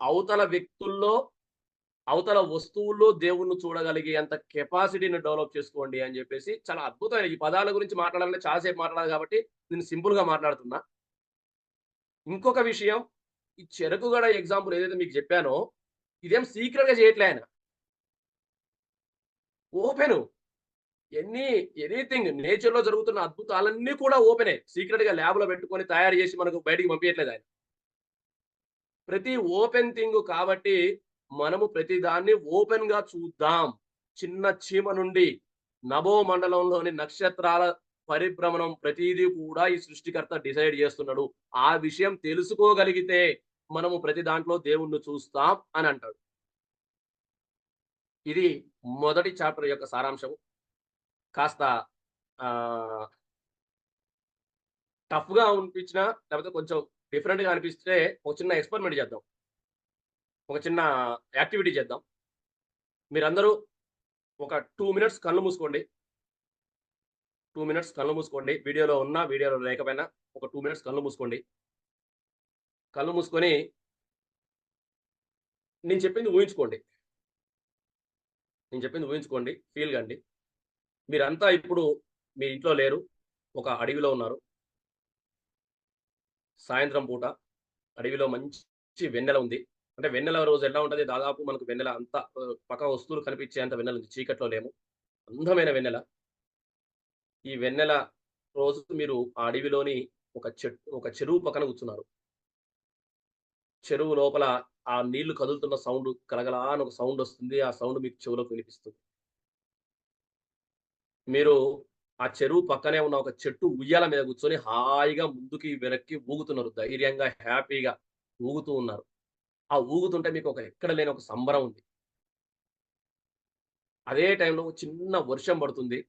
అవతల వ్యక్తుల్లో, అవతల వస్తువుల్లో దేవుడిని చూడగలిగేంత కెపాసిటీని డెవలప్ చేసుకోండి అని జెప్పేసి చాలా అద్భుతమైన ఈ పదాల గురించి మాట్లాడాలంటే చాలా సేపు మాట్లాడాలి కాబట్టి నేను సింపుల్‌గా మాట్లాడుతున్నా. ఇంకొక విషయం ఈ చెరకు గడ ఎగ్జాంపుల్ ఏదైతే మీకు జెప్పానో ఇదేం సీక్రెట్‌గా చేయట్లే ఆయన. ఓపెను. ఎనీథింగ్ నేచర్‌లో జరుగుతున్న అద్భుతాలన్నీ కూడా ఓపెనే. సీక్రెట్‌గా ల్యాబ్‌లో పెట్టుకొని తయారు చేసి మనకు బయటికి పంపియట్లేదు ఆయన. ప్రతి ఓపెన్ థింగ్ కాబట్టి మనము ప్రతి దాన్ని ఓపెన్‌గా చూద్దాం. చిన్న చీమ నుండి నభోమండలంలోని నక్షత్రాల పరిభ్రమణం ప్రతీదీ కూడా ఈ సృష్టికర్త డిసైడ్ చేస్తున్నాడు. ఆ విషయం తెలుసుకోగలిగితే మనము ప్రతి దాంట్లో దేవుణ్ణి చూస్తాం అని అంటాడు. ఇది మొదటి చాప్టర్ యొక్క సారాంశం. కాస్త ఆహ్, టఫ్‌గా అనిపించినా లేకపోతే కొంచెం డిఫరెంట్‌గా అనిపిస్తే ఒక చిన్న ఎక్స్‌పెరిమెంట్ చేద్దాం. ఒక చిన్న యాక్టివిటీ చేద్దాం. మీరందరూ ఒక 2 మినిట్స్ కళ్ళు మూసుకోండి. 2 మినిట్స్ కళ్ళు మూసుకోండి. వీడియోలో ఉన్నా, వీడియోలో లేకపోయినా ఒక 2 మినిట్స్ కళ్ళు మూసుకోండి. కళ్ళు మూసుకొని నేను చెప్పింది ఊహించుకోండి. నేను చెప్పింది ఊహించుకోండి. ఫీల్ కండి. మీరంతా ఇప్పుడు మీ ఇంట్లో లేరు. ఒక అడవిలో ఉన్నారు. సాయంత్రం పూట అడవిలో మంచి వెన్నెల ఉంది. అంటే వెన్నెల రోజు ఎలా ఉంటది దాదాపు మనకు వెన్నెల అంతా పక్క వస్తువులు కనిపించేంత వెన్నెల ఉంది. చీకట్లో లేము. అందమైన వెన్నెల. ఈ వెన్నెల రోజు మీరు ఆ అడవిలోని ఒక చెరువు పక్కన కూర్చున్నారు. చెరువు లోపల ఆ నీళ్లు కదులుతున్న సౌండ్ గలగలా అని ఒక సౌండ్ వస్తుంది. ఆ సౌండ్ మీకు చెవులోకి వినిపిస్తుంది. మీరు ఆ చెరువు పక్కనే ఉన్న ఒక చెట్టు ఉయ్యాల మీద కూర్చొని హాయిగా ముందుకి, వెనక్కి ఊగుతున్నారు. ధైర్యంగా, హ్యాపీగా ఊగుతూ ఉన్నారు. ఆ ఊగుతుంటే మీకు ఒక ఎక్కడ లేని ఒక సంబరం ఉంది. అదే టైంలో చిన్న వర్షం పడుతుంది.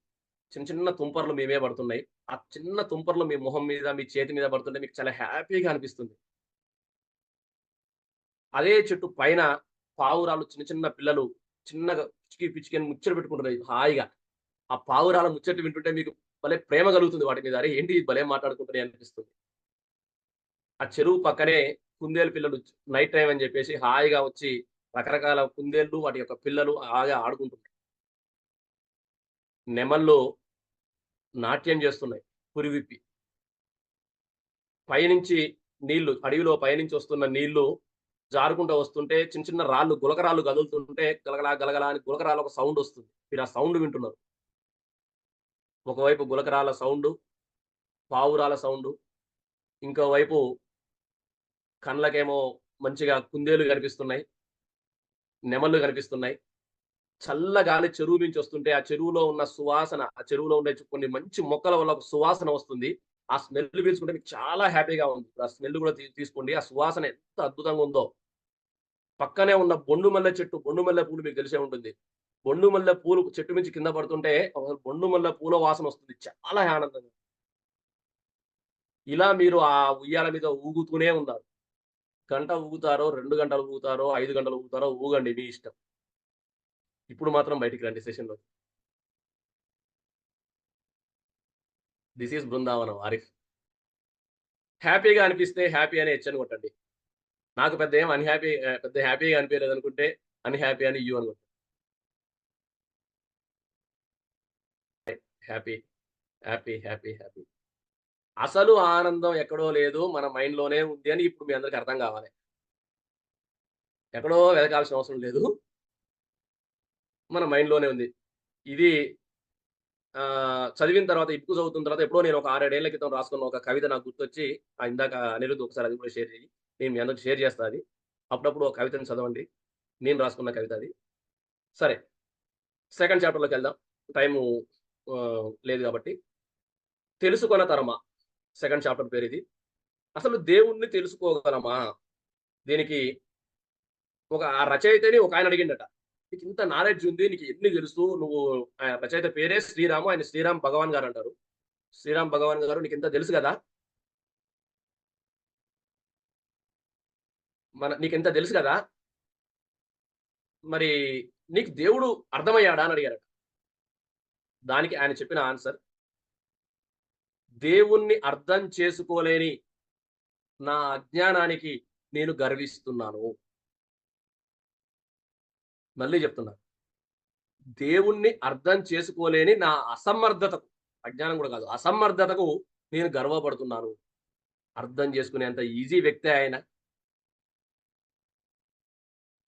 చిన్న చిన్న తుంపర్లు మీ మీద పడుతున్నాయి. ఆ చిన్న తుంపర్లు మీ మొహం మీద, మీ చేతి మీద పడుతుంటే మీకు చాలా హ్యాపీగా అనిపిస్తుంది. అదే చెట్టు పైన పావురాలు చిన్న చిన్న పిల్లలు చిన్నగా పిచ్చికి పిచ్చికి అని ముచ్చట పెట్టుకుంటున్నాయి హాయిగా. ఆ పావురాల ముచ్చట వింటుంటే మీకు భలే ప్రేమ కలుగుతుంది వాటి మీద. అరే! ఏంటి భలే మాట్లాడుకుంటున్నాయి అనిపిస్తుంది. ఆ చెరువు పక్కనే కుందేలు పిల్లలు నైట్ టైమ్ అని చెప్పేసి హాయిగా వచ్చి రకరకాల కుందేళ్ళు వాటి యొక్క పిల్లలు హాయిగా ఆడుకుంటున్నాయి. నెమళ్ళు నాట్యం చేస్తున్నాయి పురివిప్పి. పైనుంచి నీళ్లు, అడవిలో పైనుంచి వస్తున్న నీళ్లు జారుకుంటూ వస్తుంటే చిన్న చిన్న రాళ్ళు, గులకరాళ్ళు కదులుతుంటే గలగలా గలగలా అని గులకరాళ్ళ ఒక సౌండ్ వస్తుంది. మీరు ఆ సౌండ్ వింటున్నారు. ఒకవైపు గులకరాళ్ళ సౌండు, పావురాల సౌండు, ఇంకోవైపు కళ్ళకేమో మంచిగా కుందేలు కనిపిస్తున్నాయి. నెమళ్ళు కనిపిస్తున్నాయి. చల్ల గాలి చెరువు నుంచి వస్తుంటే, ఆ చెరువులో ఉన్న సువాసన, ఆ చెరువులో ఉండే కొన్ని మంచి మొక్కల వల్ల ఒక సువాసన వస్తుంది. ఆ స్మెల్ పీల్చుకుంటే మీకు చాలా హ్యాపీగా ఉంది. ఆ స్మెల్ కూడా తీసుకోండి. ఆ సువాసన ఎంత అద్భుతంగా ఉందో. పక్కనే ఉన్న బొండు మల్లె చెట్టు, బొండు మల్లె పూలు మీకు తెలిసే ఉంటుంది. బొండు మల్లె పూలు చెట్టు నుంచి కింద పడుతుంటే, బొండు మల్లె పూల వాసన వస్తుంది. చాలా ఆనందంగా. ఇలా మీరు ఆ ఉయ్యాల మీద ఊగుతూనే ఉన్నారు. గంట ఊగుతారో, 2 గంటలు ఊగుతారో, 5 గంటలు ఊగుతారో ఊగండి మీ ఇష్టం. ఇప్పుడు మాత్రం బయటికి రండి సెషన్‌లోకి. This is Brindavanam Arif. హ్యాపీగా అనిపిస్తే హ్యాపీ అనే హెచ్చని కొట్టండి. నాకు పెద్ద ఏం పెద్ద హ్యాపీగా అనిపియలేదనుకుంటే అన్‌హ్యాపీ అని యూ అని కొట్టండి. Happy, happy, happy, happy. అసలు ఆనందం ఎక్కడో లేదు. మన మైండ్‌లోనే ఉంది అని ఇప్పుడు మీ అందరికి అర్థం కావాలి. ఎక్కడో వెతకాల్సిన అవసరం లేదు. మన మైండ్‌లోనే ఉంది. ఇది చదివిన తర్వాత ఈ బుక్ చదువుతున్న తర్వాత ఎప్పుడో నేను ఒక 6, 7 ఏళ్ల క్రితం రాసుకున్న ఒక కవిత నాకు గుర్తొచ్చి ఇందాక అనిరుద్ ఒకసారి అది కూడా షేర్ చెయ్యి. నేను మీ అందరికి షేర్ చేస్తా అది. అప్పుడప్పుడు ఒక కవితని చదవండి. నేను రాసుకున్న కవిత అది. సరే. సెకండ్ చాప్టర్‌లోకెళ్దాం. టైము లేదు గాబట్టి. 'తెలుసుకొన తరమా' సెకండ్ చాప్టర్ పేరిది. అసలు దేవుణ్ణి తెలుసుకోగలమా? దీనికి ఆ రచయితని ఒకాయన అడిగిండట. "నీకింత నాలెడ్జ్ ఉంది. నీకు ఎన్ని తెలుసు? నువ్వు" రచయిత పేరే శ్రీరాము. ఆయన శ్రీరామ్ భగవాన్ గారంటారు. శ్రీరామ్ భగవాన్ గారు "నీకింత తెలుసు గదా! నీకింత తెలుసు గదా! మరి నీకు దేవుడు అర్థమయ్యాడా?" అని అడిగారట. దానికి ఆయన చెప్పిన ఆన్సర్, "దేవుణ్ణి అర్థం చేసుకోలేని నా అజ్ఞానానికి నేను గర్విస్తున్నాను." మళ్ళీ జెప్తున్నా. దేవుణ్ణి అర్థం చేసుకోలేని నా అసమర్థతకు, అజ్ఞానం గూడా గాదు. అసమర్థతకు నేను గర్వపడుతున్నాను. అర్థం చేసుకునేంత ఈజీ వ్యక్తే ఆయన.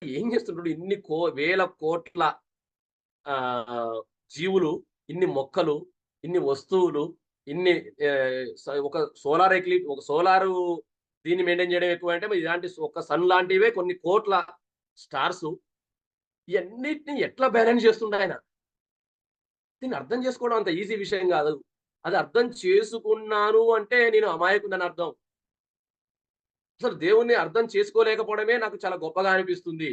ఏం జేస్తుంటాడు ఇన్ని వేల కోట్ల జీవులు, ఇన్ని మొక్కలు, ఇన్ని వస్తువులు, ఇన్ని ఒక ఒక సోలారు దీన్ని మెయింటైన్ చేయడం ఎక్కువంటే ఇలాంటి ఒక సన్ లాంటివే కొన్ని కోట్ల స్టార్సు ఇయన్నిటిని ఎట్లా బ్యాలెన్స్ చేస్తుండాయన. దీన్ని అర్థం చేసుకోవడం అంత ఈజీ విషయం గాదు. అది అర్థం చేసుకున్నాను అంటే నేను అమాయకుడని అర్థం. అసలు దేవుణ్ణి అర్థం చేసుకోలేకపోవడమే నాకు చాలా గొప్పగా అనిపిస్తుంది.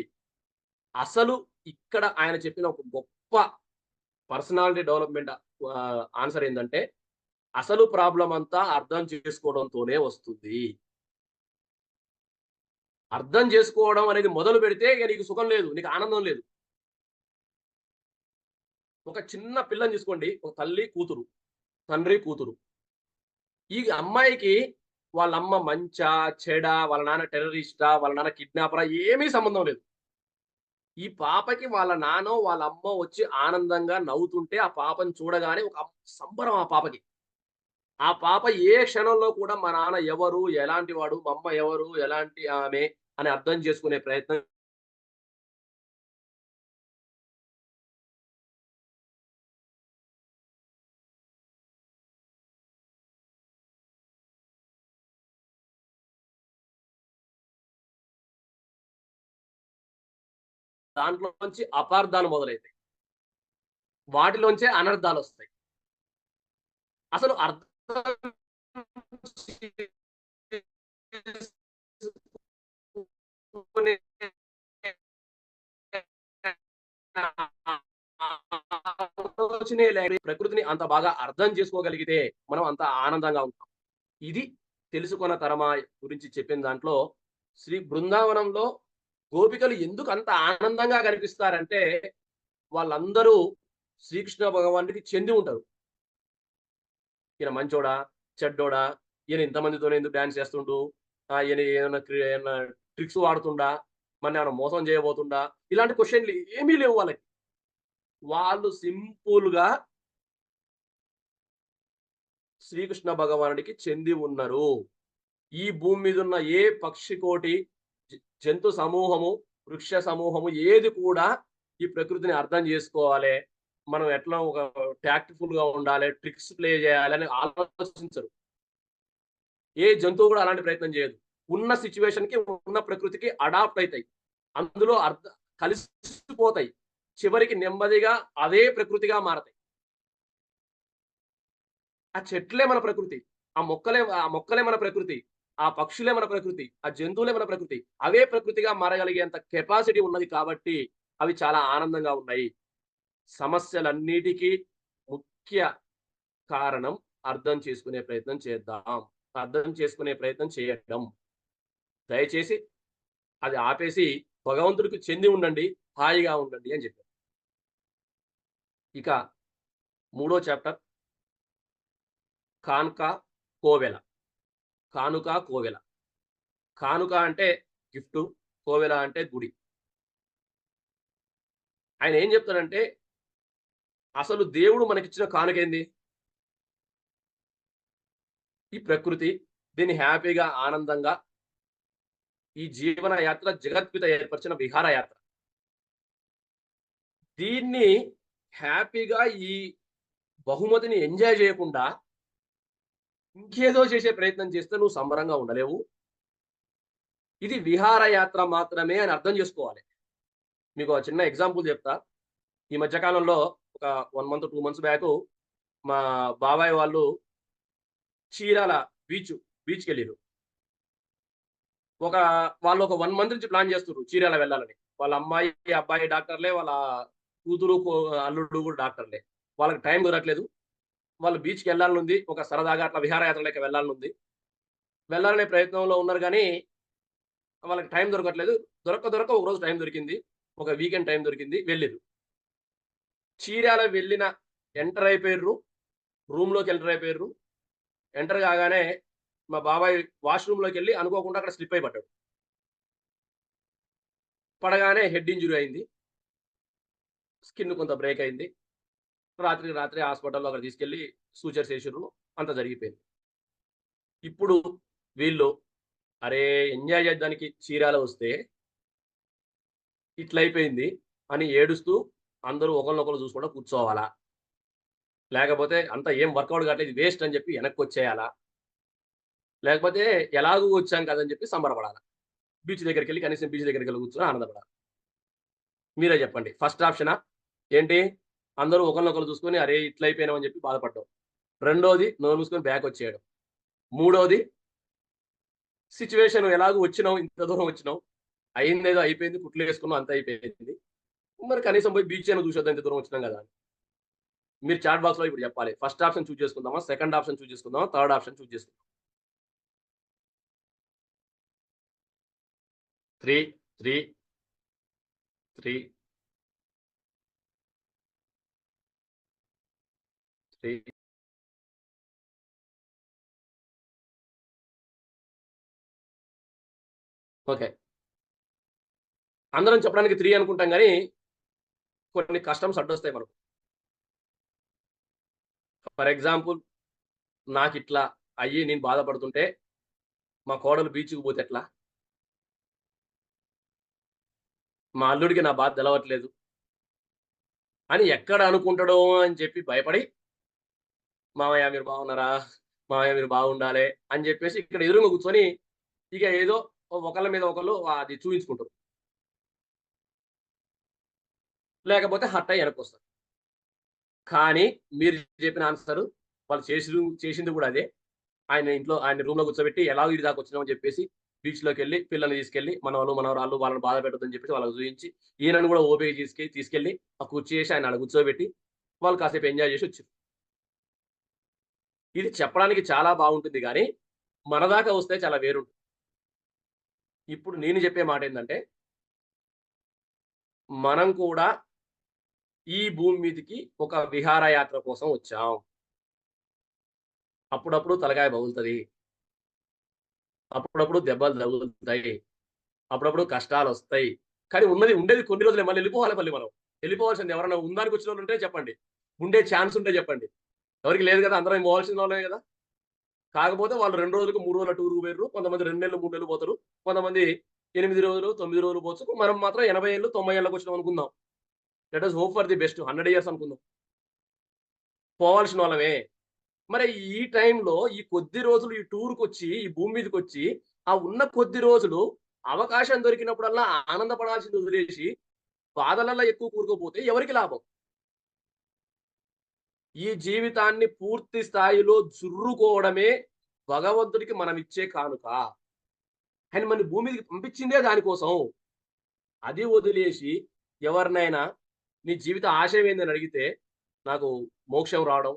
అసలు ఇక్కడ ఆయన చెప్పిన ఒక గొప్ప పర్సనాలిటీ డెవలప్‌మెంట్ ఆన్సర్ ఏందంటే, అసలు ప్రాబ్లమ్ అంతా అర్థం చేసుకోవడంతోనే వస్తుంది. అర్థం చేసుకోవడం అనేది మొదలుపెడితే ఇగ నీకు సుఖం లేదు. నీకు ఆనందం లేదు. ఒక చిన్న పిల్లని తీసుకోండి. ఒక తల్లి, కూతురు. తండ్రి, కూతురు. ఈ అమ్మాయికి వాళ్ళమ్మ మంచా? చెడా? వాళ్ళ నాన్న టెర్రరిస్టా? వాళ్ళ నాన్న కిడ్నాపరా? ఏమీ సంబంధం లేదు. ఈ పాపకి వాళ్ళ నాన్నో, వాళ్ళ అమ్మో వచ్చి ఆనందంగా నవ్వుతుంటే, ఆ పాపని చూడగానే ఒక సంబరం ఆ పాపకి. ఆ పాప ఏ క్షణంలో కూడా మా నాన్న ఎవరు? ఎలాంటి వాడు? మా అమ్మ ఎవరు? ఎలాంటి ఆమె? అని అర్థం చేసుకునే ప్రయత్నం దాంట్లోంచి అపార్థాలు మొదలైతాయి. వాటిలోంచే అనర్థాలొస్తాయి. అసలు అర్థం చేసుకునే ఆలోచనే ప్రకృతిని అంత బాగా అర్థం చేసుకోగలిగితే మనం అంత ఆనందంగా ఉంటాం. ఇది తెలుసుకొన తరమా గురించి చెప్పిన దాంట్లో శ్రీ బృందావనంలో గోపికలు ఎందుకు అంత ఆనందంగా కనిపిస్తారంటే వాళ్ళందరూ శ్రీకృష్ణ భగవానుడికి చెంది ఉంటారు. ఈయన మంచోడా? చెడ్డోడా? ఈయన ఇంతమందితోని ఎందుకు డాన్స్ చేస్తుండు? ఈయన ఏమన్నా ట్రిక్స్ వాడుతుండా? మననేమన్నా మోసం చేయబోతుండా? ఇలాంటి క్వెషన్‌లు ఏమీ లేవు వాళ్ళకి. వాళ్ళు సింపుల్‌గా శ్రీకృష్ణ భగవానుడికి చెంది ఉన్నరు. ఈ భూమి మీద ఉన్న ఏ పక్షి కోటి, జంతు సమూహము, వృక్ష సమూహము ఏది కూడా ఈ ప్రకృతిని అర్థం చేసుకోవాలి. మనం ఎట్లా ఒక టాక్ట్‌ఫుల్‌గా ఉండాలి, ట్రిక్స్ ప్లే చేయాలి అని ఆలోచించరు. ఏ జంతువు కూడా అలాంటి ప్రయత్నం చేయదు. ఉన్న సిట్యుయేషన్‌కి, ఉన్న ప్రకృతికి అడాప్ట్ అయితాయి. అందులో కలిసిపోతాయి. చివరికి నెమ్మదిగా అదే ప్రకృతిగా మారతాయి. ఆ చెట్లే మన ప్రకృతి. ఆ మొక్కలే మన ప్రకృతి. ఆ పక్షులే మన ప్రకృతి. ఆ జంతువులే మన ప్రకృతి. అవే ప్రకృతిగా మారగలిగేంత కెపాసిటీ ఉన్నది కాబట్టి అవి చాలా ఆనందంగా ఉన్నాయి. సమస్యలన్నిటికీ ముఖ్య కారణం అర్థం చేసుకునే ప్రయత్నం చేద్దాం. అర్థం చేసుకునే ప్రయత్నం చేయడం. దయచేసి అది ఆపేసి భగవంతుడికి చెంది ఉండండి. హాయిగా ఉండండి అని చెప్పారు. ఇక మూడో చాప్టర్ కాన్క, కోవెల. కానుక, కోవెల. కానుక అంటే గిఫ్టు. కోవెల అంటే గుడి. ఆయన ఏం చెప్తాడంటే, అసలు దేవుడు మనకిచ్చిన కానుకేంది? ఈ ప్రకృతి. దీన్ని హ్యాపీగా, ఆనందంగా ఈ జీవన యాత్ర జగత్పిత ఏర్పరిచిన విహారయాత్ర. దీన్ని హ్యాపీగా ఈ బహుమతిని ఎంజాయ్ చేయకుండా ఇంకేదో చేసే ప్రయత్నం చేస్తే నువ్వు సంబరంగా ఉండలేవు. ఇది విహారయాత్ర మాత్రమే అని అర్థం చేసుకోవాలి. మీకో చిన్న ఎగ్జాంపుల్ చెప్తా. ఈ మధ్య కాలంలో ఒక 1 మంత్, 2 మంత్స్ బ్యాకు మా బాబాయ్ వాళ్ళు చీరాల బీచ్‌కెళ్ళిర్రు. ఒక వాళ్ళొక 1 మంత్ నుంచి ప్లాన్ చేస్తుర్రు చీరాల వెళ్ళాలని. వాళ్ళ అమ్మాయి, అబ్బాయి డాక్టర్‌లే. వాళ్ళ కూతురు, అల్లుడు కూడా డాక్టర్‌లే. వాళ్ళకి టైం దొరకట్లేదు. వాళ్ళు బీచ్‌కెళ్ళాలనుంది. ఒక సరదాగా అట్లా విహారయాత్ర లెక్క వెళ్ళాలనుంది. వెళ్ళాలనే ప్రయత్నంలో ఉన్నారు గానీ, వాళ్ళకి టైం దొరకట్లేదు. దొరక్క ఒకరోజు టైం దొరికింది. ఒక వీకెండ్ టైం దొరికింది. వెళ్ళిర్రు. చీరాల వెళ్ళిన ఎంటర్ అయిపోయిర్రు. రూమ్‌లోకి ఎంటర్ అయిపోయిర్రు. ఎంటర్ కాగానే మా బాబాయ్ వాష్‌రూమ్‌లోకెళ్ళి అనుకోకుండా అక్కడ స్లిప్ అయి పడ్డాడు. పడగానే హెడ్ ఇంజ్యూరీ అయింది. స్కిన్ కొంత బ్రేక్ అయింది. రాత్రికి రాత్రే హాస్పిటల్‌లో అక్కడ తీసుకెళ్ళి సూచర్స్ ఏసిర్రు. అంతా జరిగిపోయింది. ఇప్పుడు వీళ్ళు అరే! ఎంజాయ్ చేద్దానికి చీరాల వస్తే ఇట్లయిపోయింది అని ఏడుస్తూ అందరూ ఒకళ్ళనొకళ్ళు చూసుకుంటా కూర్చోవాలా? లేకపోతే అంతా ఏం వర్కౌట్ కావట్లేదు ఇది వేస్ట్ అని చెప్పి వెనక్కొచ్చేయాలా? లేకపోతే ఎలాగో వచ్చాం కదా! అని చెప్పి సంబరపడాలా? కనీసం బీచ్ దగ్గరికెళ్లి కూర్చొని ఆనందపడాలి. మీరే చెప్పండి. ఫస్ట్ ఆప్షనా? ఏంటి? అందరూ ఒకళ్ళనొకళ్ళు చూసుకొని అరే! ఇట్లయిపోయినాం అని చెప్పి బాధపడ్డం. రెండోది నోరు మూసుకొని బ్యాకొచ్చేయడం. మూడోది సిట్యుయేషన్ ఎలాగో వచ్చినావు, ఇంత దూరం వచ్చినావు. అయిందేదో అయిపోయింది. కుట్లేసుకున్నాం అంతా అయిపోయింది. మరి కనీసం పోయి బీచ్ అయినా చూసొద్దాం ఇంత దూరం వచ్చినాం గదా! అని. మీరు చాట్ బాక్స్‌లో ఇప్పుడు చెప్పాలి. ఫస్ట్ ఆప్షన్ చూజ్ చేసుకుందామా? సెకండ్ ఆప్షన్ చూజ్ చేసుకుందామా? థర్డ్ ఆప్షన్ చూజ్ చేసుకుందామా? 3, 3, 3, 3 ఓకే. అందరం చెప్పడానికి 3 అనుకుంటాం గానీ, కొన్ని కస్టమ్స్ అడ్డొస్తాయి మనకు. ఫర్ ఎగ్జాంపుల్ నాకిట్లా అయ్యి నేను బాధపడుతుంటే, మా కోడలు బీచ్‌కి పోతే ఎట్లా? మా అల్లుడికి నా బాధ తెలవట్లేదు అని ఎక్కడ అనుకుంటాడో అని చెప్పి భయపడి, మామయ్య మీరు బాగున్నారా? మామయ్య మీరు బాగుండాలే అని జెప్పేసి ఇక్కడ ఎదురుంగా కూర్చొని, ఇక ఏదో ఒకళ్ళ మీద ఒకళ్ళు అది చూయించుకుంటారు. లేకపోతే హర్ట్ అయ్యి ఎనక్కొస్తారు. కానీ మీరు చెప్పిన ఆన్సరు వాళ్ళు చేసింది గూడా అదే. ఆయన రూమ్‌లో కూర్చోబెట్టి ఎలాగో ఈడి దాకా వచ్చినామని చెప్పేసి బీచ్‌లోకెళ్ళి పిల్లల్ని తీసుకెళ్ళి మనవలు, మనవరాళ్ళు వాళ్ళని బాధ పెట్టొద్దని చెప్పేసి వాళ్ళకి చూయించి, ఈయనను గూడా ఓపిక తీసుకెళ్ళి ఆ కుర్చీ ఏసి ఆయన ఆడ కూర్చోబెట్టి, వాళ్ళు కాసేపు ఎంజాయ్ చేసి వచ్చిర్రు. ఇది చెప్పడానికి చాలా బాగుంటుంది గానీ, మన దాకా వస్తే చాలా వేరుంటుంది. ఇప్పుడు నేను చెప్పే మాటేందంటే, మనం కూడా ఈ భూమి మీదకి ఒక విహారయాత్ర కోసం వచ్చాం. అప్పుడప్పుడు తలకాయ పగులుతది. అప్పుడప్పుడు దెబ్బలు తగులుతాయి. అప్పుడప్పుడు కష్టాలొస్తాయి. కానీ ఉండేది కొన్ని రోజులే. మళ్ళీ ఎళ్ళిపోవాలి మనం. ఎళ్ళిపోవాల్సింది ఎవరన్నా ఉందానికి వచ్చినోళ్ళుంటే చెప్పండి. ఉండే ఛాన్స్ ఉంటే చెప్పండి. ఎవరికీ లేదు గదా! అందరం పోవాల్సినోళ్ళమే గదా! కాకపోతే వాళ్ళు 2 రోజులకు, 3 రోజుల టూర్‌కి పోయిర్రు. కొంతమంది 2 నెలలు, 3 నెలలు పోతారు. కొంతమంది 8 రోజులు, 9 రోజులు పోవచ్చు. మనం మాత్రం 80 ఏళ్ళు, 90 ఏళ్ళకొచ్చినాం అనుకుందాం. Let us hope for the best. 100 years అనుకుందాం. పోవాల్సిన వాళ్ళమే. మరి ఈ టైంలో ఈ కొద్ది రోజులు ఈ టూర్‌కొచ్చి, ఈ భూమి మీదకొచ్చి, ఆ ఉన్న కొద్ది రోజులు అవకాశం దొరికినప్పుడల్లా ఆనందపడాల్సింది వదిలేసి, బాధలల్ల ఎక్కువ కూరుకుపోతే ఎవరికి లాభం? ఈ జీవితాన్ని పూర్తి స్థాయిలో జుర్రుకోవడమే భగవంతుడికి మనమిచ్చే కానుక. ఆయన మనని భూమి మీదకి పంపించిందే దానికోసం. అది వదిలేసి ఎవరినైనా నీ జీవిత ఆశయం ఏందని అడిగితే, నాకు మోక్షం రావడం,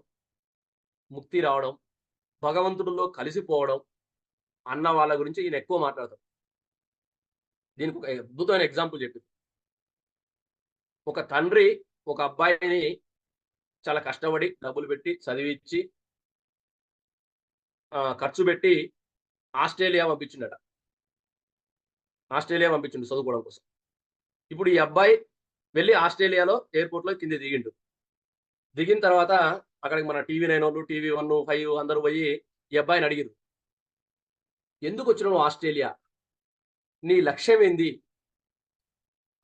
ముక్తి రావడం, భగవంతుడిలో కలిసిపోవడం అన్న వాళ్ళ గురించి ఈయన ఎక్కువ మాట్లాడతాడు. దీనికి ఒక అద్భుతమైన ఎగ్జాంపుల్ చెప్పి. ఒక తండ్రి ఒక అబ్బాయిని చాలా కష్టపడి డబ్బులు పెట్టి చదివిచ్చి ఖర్చు పెట్టి ఆస్ట్రేలియా పంపించిండట. ఆస్ట్రేలియా పంపించిండు చదువుకోవడం కోసం. ఇప్పుడు ఈ అబ్బాయి వెళ్లి ఆస్ట్రేలియాలో ఎయిర్‌పోర్ట్‌లో కిందకి దిగిండు. దిగిన తర్వాత అక్కడికి మన టీవీ నైనోళ్ళు, టీవీ 1, 5 అందరూ పోయి ఈ అబ్బాయిని అడిగిర్రు. "ఎందుకొచ్చినావు నువ్వు ఆస్ట్రేలియా? నీ లక్ష్యం ఏంది?"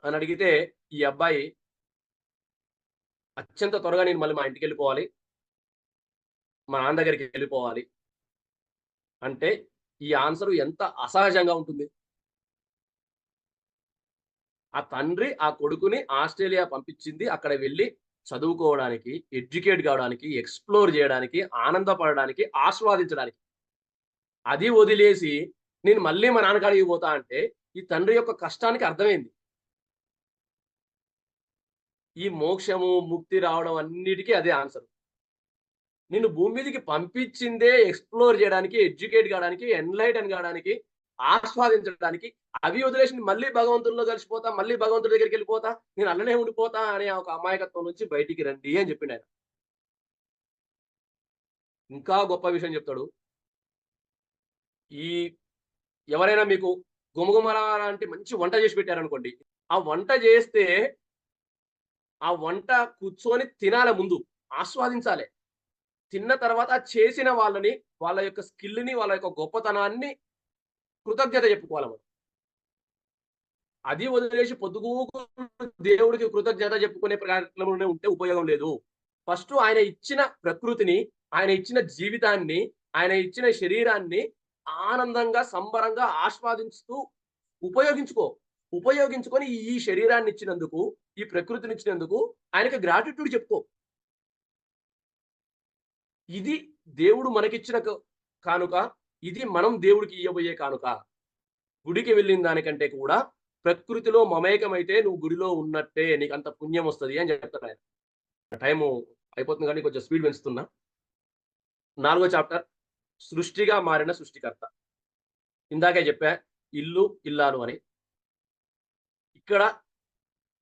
అని అడిగితే ఈ అబ్బాయి అత్యంత త్వరగా నేను మళ్ళీ మా ఇంటికెళ్ళిపోవాలి. మా నాన్న దగ్గరికెళ్ళిపోవాలి. అంటే ఈ ఆన్సర్ ఎంత అసహజంగా ఉంటుంది. ఆ తండ్రి ఆ కొడుకుని ఆస్ట్రేలియా పంపించింది అక్కడ వెళ్లి చదువుకోవడానికి, ఎడ్యుకేట్ కావడానికి, ఎక్స్‌ప్లోర్ చేయడానికి, ఆనందపడడానికి, ఆస్వాదించడానికి. అది వదిలేసి నేను మళ్ళీ మా నాన్న కాడికి పోతా అంటే ఈ తండ్రి యొక్క కష్టానికి అర్థమేంది? ఈ మోక్షము, ముక్తి రావడం అన్నిటికి అదే ఆన్సర్. నిన్ను భూమి మీదకి పంపించిందే ఎక్స్‌ప్లోర్ చేయడానికి, ఎడ్యుకేట్ కావడానికి, ఎన్‌లైటన్ కావడానికి, ఆస్వాదించడానికి. అవి వదిలేసి మళ్ళీ భగవంతుడిలో కలిసిపోతా, మళ్ళీ భగవంతుడి దగ్గరికెళ్ళిపోతా, నేను అల్లనే ఉండిపోతా అనే ఒక అమాయకత్వం నుంచి బయటికి రండి అని చెప్పిండాయన. ఇంకా గొప్ప విషయం చెప్తాడు. ఈ ఎవరైనా మీకు గుమగుమల లాంటి మంచి వంట చేసి పెట్టారనుకోండి. ఆ వంట చేస్తే, ఆ వంట కూర్చొని తినాల ముందు. ఆస్వాదించాలె. తిన్న తర్వాత చేసిన వాళ్ళని, వాళ్ళ యొక్క స్కిల్‌ని, వాళ్ళ యొక్క గొప్పతనాన్ని కృతజ్ఞత చెప్పుకోవాలి మనం. అది వదిలేసి పొద్దుగూకులు దేవుడికి కృతజ్ఞత చెప్పుకునే కార్యక్రమంలోనే ఉంటే ఉపయోగం లేదు. ఫస్టు ఆయన ఇచ్చిన ప్రకృతిని, ఆయన ఇచ్చిన జీవితాన్ని, ఆయన ఇచ్చిన శరీరాన్ని ఆనందంగా, సంబరంగా ఆస్వాదించుతూ ఉపయోగించుకో. ఉపయోగించుకొని ఈ శరీరాన్నిచ్చినందుకు, ఈ ప్రకృతినిచ్చినందుకు ఆయనకి గ్రాటిట్యూడ్ చెప్పుకో. ఇది దేవుడు మనకిచ్చిన కానుక. ఇది మనం దేవుడికి ఇయ్యబోయే కానుక. గుడికి వెళ్ళిన దానికంటే కూడా ప్రకృతిలో మమేకమైతే నువ్వు గుడిలో ఉన్నట్టే. నీకంత పుణ్యమొస్తది అని చెప్తాడాయన. టైము అయిపోతుంది గానీ కొంచెం స్పీడ్ పెంచుతున్నా. 4 చాప్టర్ సృష్టిగా మారిన సృష్టికర్త. ఇందాకే చెప్పా ఇల్లు, ఇల్లాలు అని. ఇక్కడ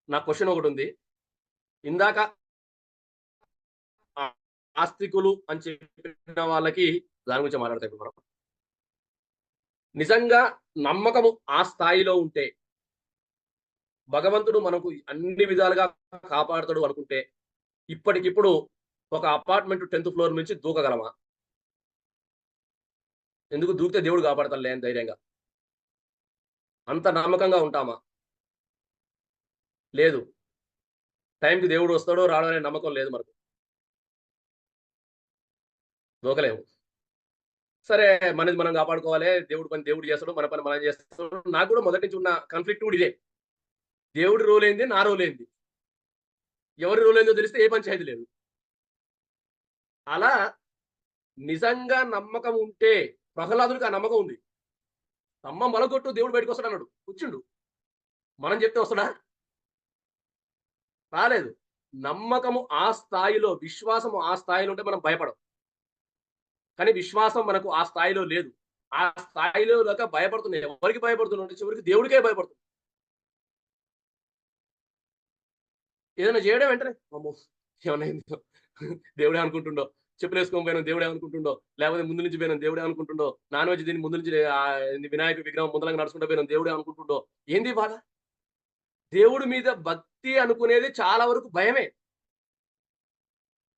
నా క్వెషన్ ఒకటుంది. ఇందాక ఆ ఆస్తికులు అని చెప్పిన వాళ్ళకి దాని గురించే మాట్లాడతా ఇప్పుడు మనం. నిజంగా నమ్మకము ఆ స్థాయిలో ఉంటే, భగవంతుడు మనకు అన్ని విధాలుగా కాపాడుతాడు అనుకుంటే, ఇప్పటికిప్పుడు ఒక అపార్ట్‌మెంట్ 10థ్ ఫ్లోర్ నుంచి దూకగలమా? ఎందుకు దూకితే దేవుడు కాపాడతాడులే అని ధైర్యంగా. అంత నమ్మకంగా ఉంటామా? లేదు. టైంకి దేవుడు వస్తాడో, రాడో అనే నమ్మకం లేదు మనకు. దూకలేము. సరే మనది మనం కాపాడుకోవాలే. దేవుడి పని దేవుడు చేస్తాడు. మన పని మనం చేస్తాం. నాకు కూడా మొదటి నుంచి ఉన్న కాన్‌ఫ్లిక్ట్ కూడా ఇదే. దేవుడి రోల్ ఏంది? నా రోల్ ఏంది? ఎవరి రోల్ ఏందో తెలిస్తే ఏ పంచాయతీ లేదు. అలా నిజంగా నమ్మకం ఉంటే ప్రహ్లాదుడికి ఆ నమ్మకం ఉంది. స్తంభం పలగొట్టు దేవుడు బయటకొస్తాడన్నాడు. కూర్చుండు. మనం చెప్తే వస్తాడా? రాలేదు. నమ్మకము ఆ స్థాయిలో, విశ్వాసము ఆ స్థాయిలో ఉంటే మనం భయపడం. కానీ విశ్వాసం మనకు ఆ స్థాయిలో లేదు. ఆ స్థాయిలో లేక భయపడుతున్నాం. ఎవరికి భయపడుతున్నాం అంటే చివరికి దేవుడికే భయపడుతున్నాం. ఏదైనా చేయడం వెంటనే అమ్మో! ఏమన్నయిందో దేవుడే అనుకుంటుండో, చెప్పులేసుకొని పోయినాం దేవుడే అనుకుంటుండో, లేకపోతే ముందు నుంచి పోయినాం దేవుడే అనుకుంటుండో, నాన్ వెజ్ తిని ముందు నుంచి వినాయక విగ్రహం ముందలగా నడుచుకుంటూ పోయినాం దేవుడే అనుకుంటుండో, ఏంది బాధ? దేవుడి మీద భక్తి అనుకునేది చాలా వరకు భయమే.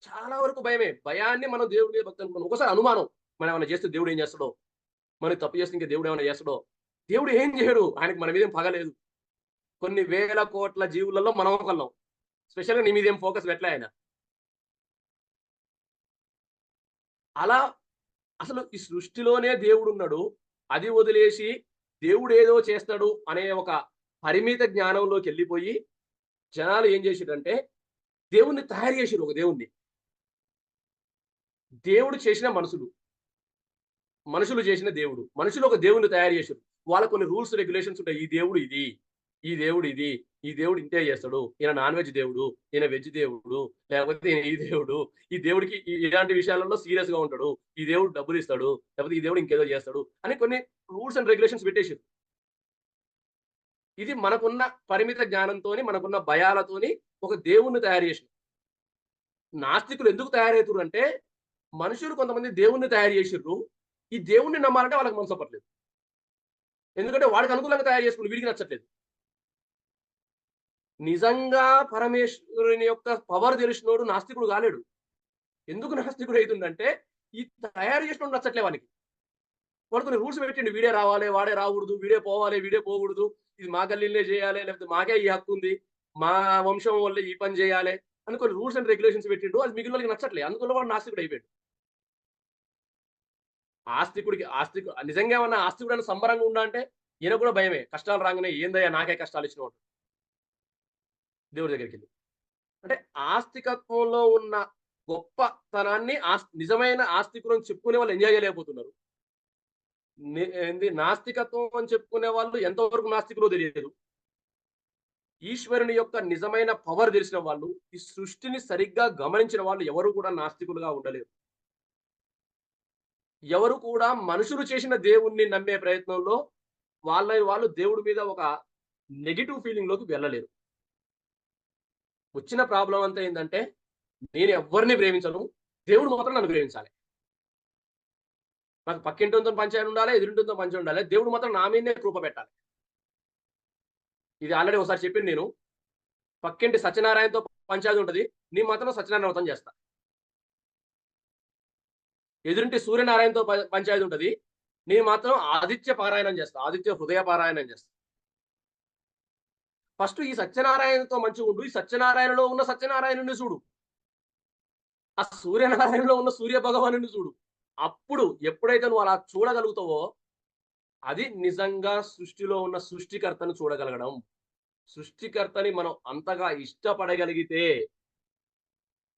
చాలా వరకు భయమే. భయాన్ని మనం దేవుడి మీద భక్తి అనుకున్నాం. ఒక్కోసారి అనుమానం. మనం ఏమైనా చేస్తే దేవుడు ఏం చేస్తాడో, మనం తప్పు చేస్తే ఇంకా దేవుడు ఏమైనా చేస్తాడో. దేవుడు ఏం చేయడు. ఆయనకి మన మీద ఏం పగ లేదు. కొన్ని వేల కోట్ల జీవులలో మనం ఒకళ్ళం. స్పెషల్‌గా నీ మీద ఏం ఫోకస్ పెట్టలే ఆయన. అలా అసలు ఈ సృష్టిలోనే దేవుడున్నాడు. అది వదిలేసి దేవుడేదో చేస్తాడు అనే ఒక పరిమిత జ్ఞానంలోకెళ్ళిపోయి జనాలు ఏం చేసిర్రంటే దేవుడిని తయారు చేసిర్రు ఒక దేవుడిని. దేవుడు చేసిన మనుషులు. మనుషులు చేసిన దేవుడు. మనుషులు ఒక దేవుడిని తయారు చేసిర్రు. వాళ్ళకి కొన్ని రూల్స్, రెగ్యులేషన్స్ ఉంటాయి. ఈ దేవుడు ఇది. ఈ దేవుడు ఇది. ఈ దేవుడు ఇంతే చేస్తాడు. ఈయన నాన్ వెజ్ దేవుడు. ఈయన వెజ్ దేవుడు. లేకపోతే ఈయన ఈ దేవుడు. ఈ దేవుడికి ఇలాంటి విషయాలలో సీరియస్‌గా ఉంటాడు. ఈ దేవుడు డబ్బులిస్తాడు. లేకపోతే ఈ దేవుడు ఇంకేదో చేస్తాడు. అని కొన్ని రూల్స్ అండ్ రెగ్యులేషన్స్ పెట్టేసిర్రు. ఇది మనకున్న పరిమిత జ్ఞానంతోని, మనకున్న భయాలతోని ఒక దేవుడిని తయారు చేసిర్రు. నాస్తికులు ఎందుకు తయారైతుర్రంటే, మనుషులు కొంతమంది దేవుడిని తయారు చేసిర్రు. ఈ దేవుడిని నమ్మాలంటే వాళ్ళకి మనసొప్పట్లేదు. ఎందుకంటే వాడికి అనుకూలంగా తయారు చేసుకుండు. వీడికి నచ్చట్లేదు. నిజంగా పరమేశ్వరుని యొక్క పవర్ తెలిసినోడు నాస్తికుడు కాలేడు. ఎందుకు నాస్తికుడు అయితుండంటే, ఈ తయారు చేసినోడు నచ్చట్లే వానికి. వాడు కొన్ని రూల్స్ పెట్టిండు. వీడే రావాలి, వాడే రాకూడదు, వీడే పోవాలి, వీడే పోకూడదు. ఇది మా గల్లీలే చేయాలి, లేకపోతే మాకే ఈ హక్కు ఉంది. మా వంశం వల్లే ఈ పని చేయాలి అని కొన్ని రూల్స్ అండ్ రెగ్యులేషన్స్ పెట్టిండు. అది మిగిలినోళ్ళకి నచ్చట్లే. అందువల్ల వాడు నాస్తికుడు అయిపోయాడు. నిజంగా ఏమన్నా ఆస్తికుడని సంబరంగా ఉండా అంటే, ఈయనకు కూడా భయమే. కష్టాలు రాంగానే ఏందయ్యా నాకే కష్టాలు ఇచ్చినవు దేవుడి దగ్గరికెళ్ళి. అంటే ఆస్తికత్వంలో ఉన్న గొప్పతనాన్ని నిజమైన ఆస్తికులని చెప్పుకునే వాళ్ళు ఎంజాయ్ చేయలేకపోతున్నారు. నాస్తికత్వం అని చెప్పుకునే వాళ్ళు ఎంతవరకు నాస్తికులో తెలియదు. ఈశ్వరుని యొక్క నిజమైన పవర్ తెలిసిన వాళ్ళు, ఈ సృష్టిని సరిగ్గా గమనించిన వాళ్ళు ఎవరు కూడా నాస్తికులుగా ఉండలేరు. ఎవరు కూడా మనుషులు చేసిన దేవుణ్ణి నమ్మే ప్రయత్నంలో వాళ్ళు దేవుడి మీద ఒక నెగెటివ్ ఫీలింగ్‌లోకి వెళ్ళలేరు. వచ్చిన ప్రాబ్లమ్ అంతా ఏందంటే, నేను ఎవ్వరిని ప్రేమించను. దేవుడు మాత్రం నన్ను ప్రేమించాలి. నాకు పక్కింటోనితో పంచాయతీ ఉండాలి, ఎదురింటోనితో పంచాయతీ ఉండాలి. దేవుడు మాత్రం నా మీదనే కృప పెట్టాలి. ఇది ఆల్రెడీ ఒకసారి చెప్పాను నేను. పక్కింటి సత్యనారాయణతో పంచాయతీ ఉంటది. నేను మాత్రం సత్యనారాయణ వ్రతం చేస్తా. ఎదురింటి సూర్యనారాయణతో పంచాయతీ ఉంటది. నేను మాత్రం ఆదిత్య పారాయణం చేస్తా. ఆదిత్య హృదయ పారాయణం చేస్తా. ఫస్ట్ ఈ సత్యనారాయణతో మంచిగుండు. ఈ సత్యనారాయణలో ఉన్న సత్యనారాయణుడిని చూడు. ఆ సూర్యనారాయణలో ఉన్న సూర్య భగవానుడిని చూడు. అప్పుడు ఎప్పుడైతే నువ్వు అలా చూడగలుగుతావో, అది నిజంగా సృష్టిలో ఉన్న సృష్టికర్తను చూడగలగడం. సృష్టికర్తని మనం అంతగా ఇష్టపడగలిగితే,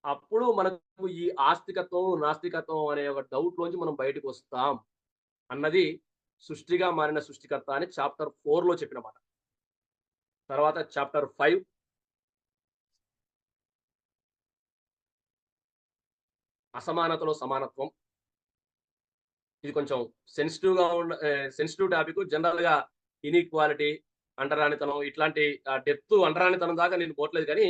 అప్పుడు మనకు ఈ ఆస్తికత్వం, నాస్తికత్వం అనే ఒక డౌట్‌లోంచి మనం బయటకొస్తాం అన్నది సృష్టిగా మారిన సృష్టికర్త అని చాప్టర్ 4లో చెప్పిన మాట. తర్వాత చాప్టర్ 5 అసమానతలో సమానత్వం. ఇది కొంచెం సెన్సిటివ్ టాపిక్. జనరల్‌గా ఇనీక్వాలిటీ, అంటరానితనం ఇట్లాంటి డెప్త్ అంటరానితనం దాకా నేను పోట్లేదు కానీ,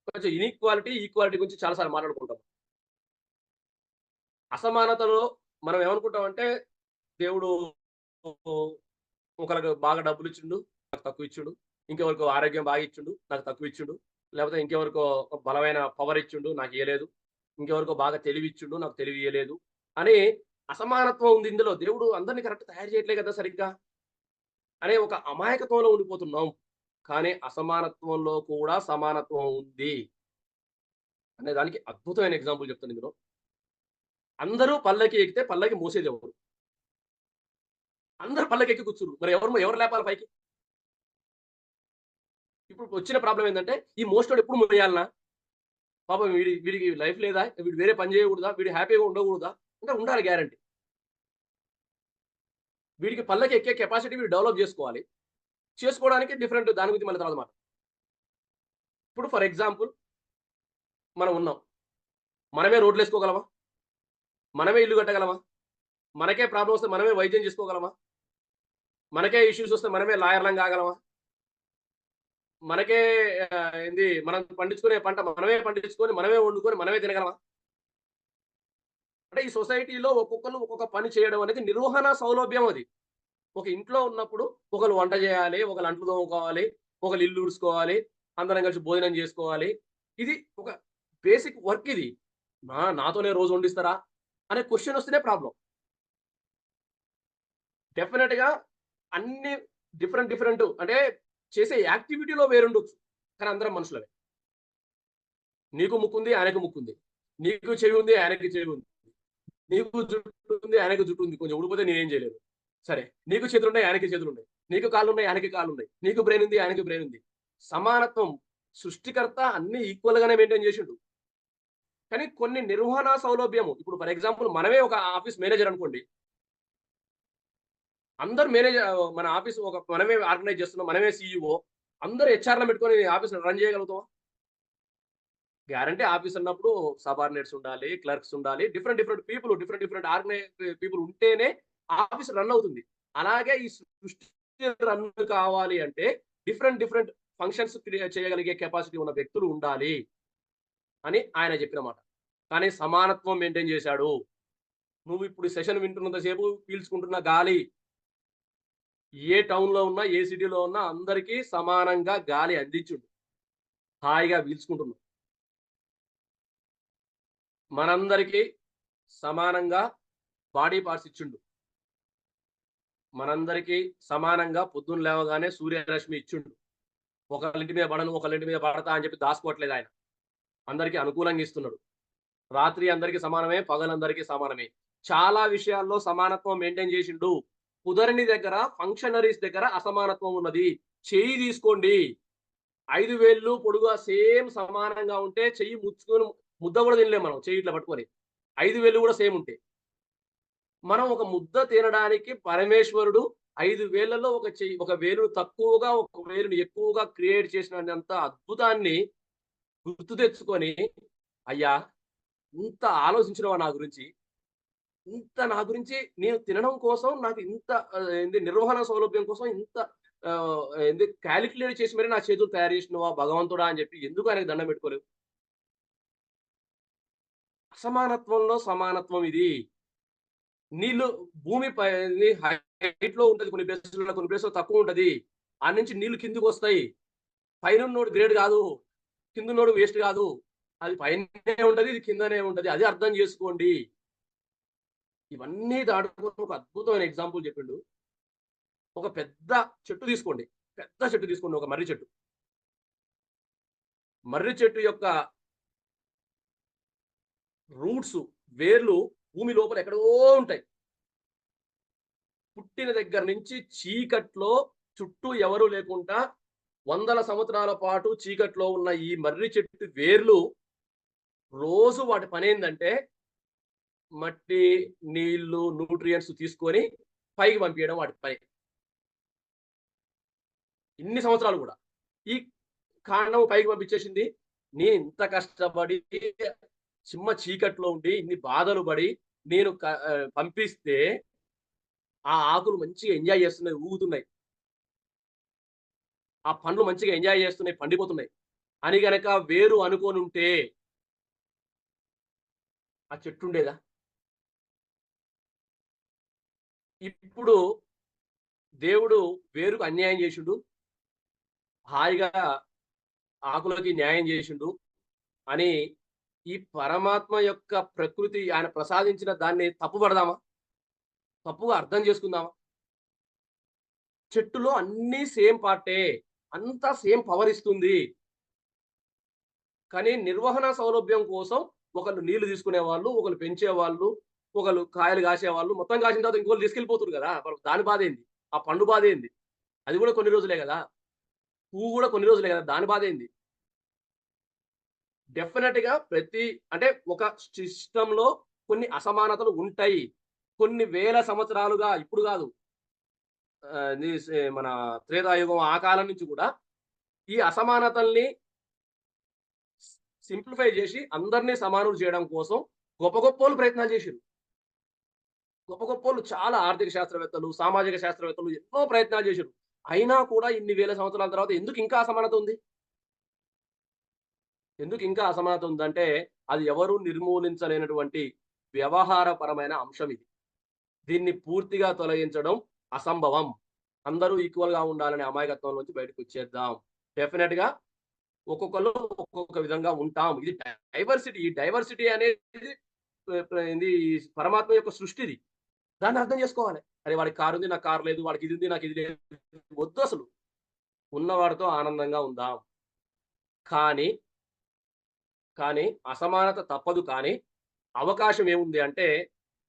కొంచెం ఇనీక్వాలిటీ, ఈక్వాలిటీ గురించి చాలా సార్లు మాట్లాడుకుంటాం. అసమానతలో మనం ఏమనుకుంటామంటే, దేవుడు ఒకళ్ళకి బాగా డబ్బులిచ్చిండు, నాకు తక్కువిచ్చిండు. ఇంకెవరికో ఆరోగ్యం బాగా ఇచ్చిండు, నాకు తక్కువిచ్చిండు. లేకపోతే ఇంకెవరికో బలమైన పవర్ ఇచ్చిండు, నాకియ్యలేదు. ఇంకెవరికో బాగా తెలివిచ్చిండు, నాకు తెలివియ్యలేదు అని అసమానత్వం ఉంది ఇందులో. దేవుడు అందరిని కరెక్ట్ తయారు చేయట్లే కదా సరిగ్గా అనే ఒక అమాయకత్వంలో ఉండిపోతున్నాం. కానీ అసమానత్వంలో కూడా సమానత్వం ఉంది అనే దానికి అద్భుతమైన ఎగ్జాంపుల్ చెప్తాను ఇందులో. అందరూ పల్లకి ఎక్కితే పల్లకి మోసేదెవరు? అందరూ పల్లకెక్కి కూర్చుర్రు. మరి ఎవరు లేపాలి పైకి? ఇప్పుడు వచ్చిన ప్రాబ్లమ్ ఏందంటే, ఈ మోసేటోడు ఎప్పుడు మోయాలనా? పాపం వీడికి లైఫ్ లేదా? వీడు వేరే పని చేయకూడదా? వీడు హ్యాపీగా ఉండకూడదా? అంటే ఉండాలి గ్యారంటీ. వీడికి పల్లకి ఎక్కే కెపాసిటీ వీడు డెవలప్ చేసుకోవాలి. చేసుకోవడానికి డిఫరెంట్ దాని గురించి మళ్ళీ తర్వాత మాట. ఇప్పుడు ఫర్ ఎగ్జాంపుల్ మనం ఉన్నాం. మనమే రోడ్లేసుకోగలమా? మనమే ఇల్లు కట్టగలమా? మనకే ప్రాబ్లమ్ వస్తే మనమే వైద్యం చేసుకోగలమా? మనకే ఇష్యూస్ వస్తే మనమే లాయర్‌లం కాగలమా? మనకే మనం పండించుకునే పంట మనమే పండించుకొని, మనమే వండుకొని, మనమే తినగలమా? అంటే ఈ సొసైటీలో ఒక్కొక్కళ్ళు ఒక్కొక్క పని చేయడం అనేది నిర్వహణ సౌలభ్యం అది. ఒక ఇంట్లో ఉన్నప్పుడు ఒకళ్ళు వంట చేయాలి, ఒకళ్ళు అంట్లు తోముకోవాలి, ఒకళ్ళు ఇల్లు ఊడ్చుకోవాలి, అందరం కలిసి భోజనం చేసుకోవాలి. ఇది ఒక బేసిక్ వర్క్ ఇది. నాతోనే రోజు వండిస్తారా? అనే క్వెషన్ వస్తేనే ప్రాబ్లమ్. డెఫినిట్‌గా అన్ని డిఫరెంట్ అంటే చేసే యాక్టివిటీలో వేరుండొచ్చు. కానీ అందరం మనుషులమే. నీకు ముక్కుంది, ఆయనకు ముక్కుంది. నీకు చెవి ఉంది, ఆయనకి చెవి ఉంది. నీకు జుట్టు ఉంది, ఆయనకి జుట్టు ఉంది. కొంచెం ఊడిపోతే నేనేం చేయలేను. సరే. నీకు చేతులున్నాయి, ఆయనకి చేతులున్నాయి. నీకు కాళ్ళున్నాయి, ఆయనకి కాళ్ళున్నాయి. నీకు బ్రెయిన్ ఉంది, ఆయనకి బ్రెయిన్ ఉంది. సమానత్వం సృష్టికర్త అన్నీ ఈక్వల్ గానే మెయింటైన్ చేసిండు. కానీ కొన్ని నిర్వహణ సౌలభ్యము ఇప్పుడు ఫర్ ఎగ్జాంపుల్ మనమే ఒక ఆఫీస్ మేనేజర్ అనుకోండి. అందరూ మన ఆఫీస్ మనమే ఆర్గనైజ్ చేస్తున్నాం. మనమే సీఈఓ. అందరూ హెచ్ఆర్‌లను పెట్టుకొని ఆఫీస్‌ని రన్ చేయగలుగుతామా? గ్యారంటీ ఆఫీస్ అన్నప్పుడు సబార్డినేట్స్ ఉండాలి, క్లర్క్స్ ఉండాలి. డిఫరెంట్ పీపుల్ ఉంటేనే ఆఫీస్ రన్ అవుతుంది. అలాగే ఈ సృష్టి రన్ కావాలి అంటే డిఫరెంట్ ఫంక్షన్స్ చేయగలిగే కెపాసిటీ ఉన్న వ్యక్తులు ఉండాలి అని ఆయన చెప్పిన మాట. కానీ సమానత్వం మెయింటైన్ చేశాడు. నువ్వు ఇప్పుడు సెషన్ వింటున్నంత సేపు పీల్చుకుంటున్న గాలి ఏ టౌన్‌లో ఉన్నా, ఏ సిటీలో ఉన్నా అందరికీ సమానంగా గాలి అందించుండు. హాయిగా పీల్చుకుంటున్నాం. మనందరికీ సమానంగా బాడీ పార్ట్స్ ఇచ్చిండు. మనందరికీ సమానంగా పొద్దున్న లేవగానే సూర్యరశ్మి ఇచ్చిండు. ఒకళ్ళింటి మీద పడను, ఒకళ్ళింటి మీద పడతా అని చెప్పి దాసుకోవట్లేదు ఆయన. అందరికీ అనుకూలంగా ఇస్తున్నాడు. రాత్రి అందరికీ సమానమే, పగలందరికీ సమానమే. చాలా విషయాల్లో సమానత్వం మెయింటైన్ చేసిండు. కుదరని దగ్గర ఫంక్షనరీస్ దగ్గర అసమానత్వం ఉన్నది. చెయ్యి తీసుకోండి. 5 వేళ్ళు పొడుగా సేమ్ సమానంగా ఉంటే చెయ్యి ముచ్చుకొని ముద్ద కూడా తినలేం మనం చెయ్యి ఇట్లా పట్టుకొని. 5 వేళ్ళు కూడా సేమ్ ఉంటే. మనం ఒక ముద్ద తినడానికి పరమేశ్వరుడు 5 వేళ్లలో ఒక వేలును తక్కువగా, ఒక వేలుని ఎక్కువగా క్రియేట్ చేసినంత అద్భుతాన్ని గుర్తు తెచ్చుకొని, అయ్యా! ఇంత ఆలోచించినవా నా గురించి? నా గురించి నేను తినడం కోసం నాకు ఇంత నిర్వహణ సౌలభ్యం కోసం ఇంత కాలిక్యులేట్ చేసి మరి నా చేతులు తయారు చేసినవా భగవంతుడా అని చెప్పి ఎందుకు ఆయనకు దండం పెట్టుకోలేవు? అసమానత్వంలో సమానత్వం ఇది. నీళ్లు భూమి హైట్‌లో ఉంటది కొన్ని ప్లేస్‌లో తక్కువుంటది. ఆడ నుంచి నీళ్లు కిందకొస్తాయి. పైనున్నోడు గ్రేడ్ గాదు. కిందున్నోడు వేస్ట్ గాదు. అది పైనే ఉంటది. ఇది కిందనే ఉంటది. అది అర్థం జేసుకోండి. ఇవన్నీ దాటుకొని ఒక అద్భుతమైన ఎగ్జాంపుల్ చెప్పిండు. ఒక పెద్ద చెట్టు తీసుకోండి. పెద్ద చెట్టు తీసుకోండి. ఒక మర్రి చెట్టు. మర్రి చెట్టు యొక్క రూట్స్, వేర్లు భూమి లోపల ఎక్కడో ఉంటాయి. పుట్టిన దగ్గర నుంచి చీకట్లో చుట్టూ ఎవరు లేకుండా వందల సంవత్సరాల పాటు చీకట్లో ఉన్న ఈ మర్రి చెట్టు వేర్లు రోజు వాటి పనేందంటే మట్టి, నీళ్లు, న్యూట్రియంట్స్ తీసుకొని పైకి పంపియడం వాటి పని. ఇన్ని సంవత్సరాలు గూడా. ఈ కాండం పైకి పంపించేసింది. నేను ఇంత కష్టపడి చీకట్లో ఉండి ఇన్ని బాధలు పడి నేను పంపిస్తే ఆ ఆకులు మంచిగా ఎంజాయ్ చేస్తున్నాయి, ఊగుతున్నాయి. ఆ పండ్లు మంచిగా ఎంజాయ్ చేస్తున్నాయి, పండిపోతున్నాయి. అని గనక వేరు అనుకోనుంటే ఆ చెట్టుండేదా? ఇప్పుడు దేవుడు వేరుకు అన్యాయం చేసిండు. హాయిగా ఆకులకి న్యాయం చేసిండు అని ఈ పరమాత్మ యొక్క ప్రకృతి ఆయన ప్రసాదించిన దాన్ని తప్పుపడదామా? తప్పుగా అర్థం చేసుకుందామా? చెట్టులో అన్నీ సేమ్ పార్టే. అంతా సేమ్ పవర్ ఇస్తుంది. కానీ నిర్వహణ సౌలభ్యం కోసం ఒకళ్ళు నీళ్లు తీసుకునేవాళ్ళు, ఒకళ్ళు పెంచేవాళ్ళు, ఒకళ్ళు కాయలు కాసేవాళ్ళు. మొత్తం కాసిన తర్వాత ఇంకోళ్ళు తీసుకెళ్ళిపోతుర్రు గదా! మరి దాని బాధేంది? ఆ పండు బాధేంది? అది గూడా కొన్ని రోజులే గదా! పువ్వు గూడా కొన్ని రోజులే గదా! దాని బాధేంది? డెఫినిట్‌గా అంటే ఒక సిస్టమ్‌లో కొన్ని అసమానతలు ఉంటాయి. కొన్ని వేల సంవత్సరాలుగా ఇప్పుడు గాదు. మన త్రేతాయుగం ఆ కాలం నుంచి గూడా ఈ అసమానతల్ని సింప్లిఫై జేసి అందరిని సమానులు చేయడం కోసం గొప్పోళ్ళు ప్రయత్నాలు జేసిర్రు. గొప్పోళ్ళు చాలా ఆర్థిక శాస్త్రవేత్తలు, సామాజిక శాస్త్రవేత్తలు ఎన్నో ప్రయత్నాలు జేసిర్రు. అయినా కూడా ఇన్ని వేల సంవత్సరాల తర్వాత ఎందుకు ఇంకా అసమానత ఉంది? ఎందుకు ఇంకా అసమానత ఉందంటే, అది ఎవరు నిర్మూలించలేనటువంటి వ్యవహారపరమైన అంశం ఇది. దీన్ని పూర్తిగా తొలగించడం అసంభవం. అందరూ ఈక్వల్‌గా ఉండాలనే అమాయకత్వంలోంచి బయటకొచ్చేద్దాం. డెఫినెట్‌గా ఒక్కొక్కళ్ళు ఒక్కొక్క విధంగా ఉంటాం. ఇది డైవర్సిటీ. ఈ డైవర్సిటీ అనేది ఏంది పరమాత్మ యొక్క సృష్టిది. దాన్ని అర్థం చేసుకోవాలి. అరే వాడికి కారు ఉంది, నాకు కారు లేదు, వాడికి ఇది ఉంది, నాకు ఇది లేదు. వద్దు అసలు. ఉన్నవాడితో ఆనందంగా ఉందాం. కానీ, కానీ అసమానత తప్పదు కానీ, అవకాశం ఏముంది అంటే,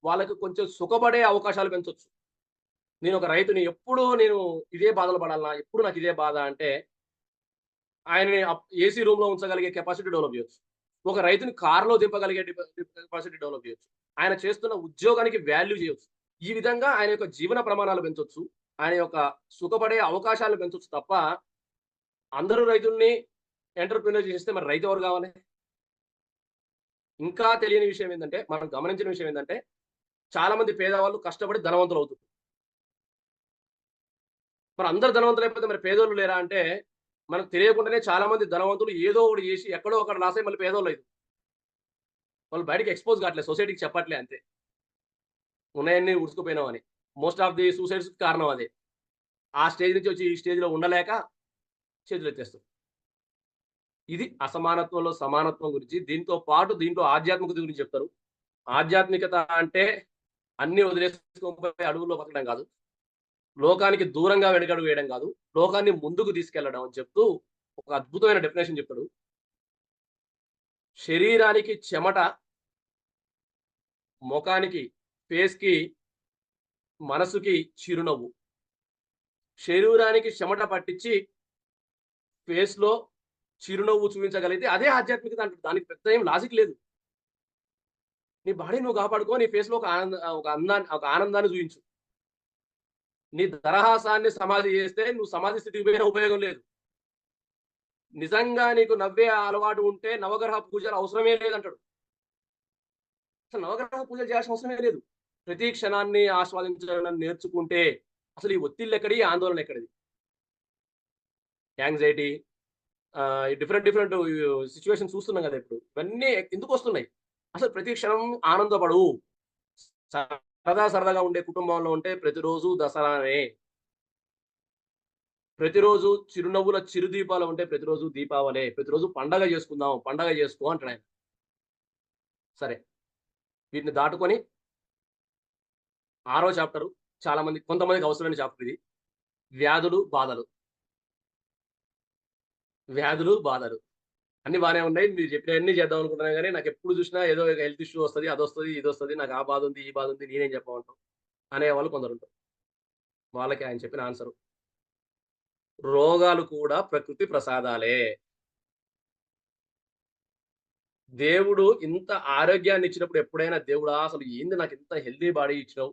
వాళ్ళకి కొంచెం సుఖపడే అవకాశాలు పెంచొచ్చు. నేనొక రైతుని ఎప్పుడూ నేను ఇదే బాధలు పడాలనా? ఎప్పుడు నాకు ఇదే బాధ అంటే, ఆయనని ఏసీ రూమ్‌లో ఉంచగలిగే కెపాసిటీ డెవలప్ చేయొచ్చు. ఒక రైతుని కార్‌లో దింపగలిగే కెపాసిటీ డెవలప్ చేయొచ్చు. ఆయన చేస్తున్న ఉద్యోగానికి వాల్యూ చేయొచ్చు. ఈ విధంగా ఆయన యొక్క జీవన ప్రమాణాలు పెంచొచ్చు. ఆయన యొక్క సుఖపడే అవకాశాలను పెంచొచ్చు తప్ప, అందరూ రైతుల్ని ఎంటర్‌ప్రెన్యూర్ చేసేస్తే మరి రైతు ఎవరు కావాలి? ఇంకా తెలియని విషయం ఏందంటే, మనం గమనించిన విషయం ఏందంటే, చాలా మంది పేదవాళ్ళు కష్టపడి ధనవంతులవుతున్నారు. మరి అందరూ ధనవంతులైపోతే మరి పేదోళ్ళు లేరా అంటే, మనకు తెలియకుండానే చాలా మంది ధనవంతులు ఏదో ఒకటి చేసి ఎక్కడో అక్కడ లాస్ అయ్యి మళ్ళీ పేదోళ్ళైతున్నారు. వాళ్ళు బయటకి ఎక్స్‌పోజ్ కావట్లేదు. సొసైటీకి చెప్పట్లే అంతే. ఉన్నయన్నీ ఉడుసుకుపోయినామని. మోస్ట్ ఆఫ్ ది సూసైడ్స్‌కి కారణం అదే. ఆ స్టేజ్ నుంచి వచ్చి ఈ స్టేజ్‌లో ఉండలేక చేతులెత్తేస్తారు. ఇది అసమానత్వంలో సమానత్వం గురించి. దీంతో పాటు దీంట్లో ఆధ్యాత్మికత గురించి చెప్తారు. ఆధ్యాత్మికత అంటే అన్నీ వదిలేసుకొని అడవుల్లో బతకడం కాదు. లోకానికి దూరంగా వెనకడుగు వేయడం కాదు. లోకాన్ని ముందుకు తీసుకెళ్లడం అని చెప్తూ ఒక అద్భుతమైన డెఫినిషన్ చెప్తాడు. శరీరానికి చెమట, మొఖానికి ఫేస్‌కి, మనసుకి చిరునవ్వు. శరీరానికి చెమట పట్టించి ఫేస్‌లో చిరునవ్వు చూపించగలిగితే అదే ఆధ్యాత్మికత అంటాడు. దానికి పెద్ద ఏం లాజిక్ లేదు. నీ బాడీ నువ్వు కాపాడుకో. నీ ఫేస్‌లో ఒక ఆనందాన్ని చూయించు. నీ దరహాసాన్ని సమాధి చేస్తే నువ్వు సమాధి స్థితికి పోయినా ఉపయోగం లేదు. నిజంగా నీకు నవ్వే అలవాటు ఉంటే నవగ్రహ పూజలు అవసరమే లేదంటాడు. అసలు నవగ్రహ పూజలు చేయాల్సిన అవసరమే లేదు. ప్రతి క్షణాన్ని ఆస్వాదించడం నేర్చుకుంటే అసలు ఈ ఒత్తిళ్ళెక్కడి, ఈ ఆందోళన ఎక్కడిది? యాంక్సైటీ డిఫరెంట్ డిఫరెంట్ సిట్యుయేషన్స్ చూస్తున్నాం గదా! ఇప్పుడు. ఇవన్నీ ఎందుకొస్తున్నాయి? అసలు ప్రతి క్షణం ఆనందపడు. సరదాగా ఉండే కుటుంబంలో ఉంటే ప్రతిరోజు దసరానే. ప్రతిరోజు చిరునవ్వుల చిరుదీపాలు ఉంటే ప్రతిరోజు దీపావళే. ప్రతిరోజు పండగ చేసుకుందాం. పండగ చేసుకో అంటాడాయన. సరే. వీటిని దాటుకొని ఆరో చాప్టరు కొంతమందికి అవసరమైన చాప్టర్ ఇది. వ్యాధులు, బాధలు. వ్యాధులు, బాధలు. అన్నీ బానే ఉన్నాయి. మీరు చెప్పినయన్నీ చేద్దాం అనుకుంటున్నా గానీ, నాకెప్పుడు చూసినా ఏదో ఒక హెల్త్ ఇష్యూ వస్తది. అదొస్తది, ఇదొస్తది. నాకు ఆ బాధుంది, ఈ బాధుంది. నేనేం చెప్పమంటావు? అనేవాళ్ళు కొందరుంటారు. వాళ్ళకి ఆయన చెప్పిన ఆన్సరు. రోగాలు కూడా ప్రకృతి ప్రసాదాలే. దేవుడు ఇంత ఆరోగ్యాన్నిచ్చినప్పుడు ఎప్పుడైనా దేవుడా అసలు ఏంది నాకింత హెల్తీ బాడీ ఇచ్చినావు.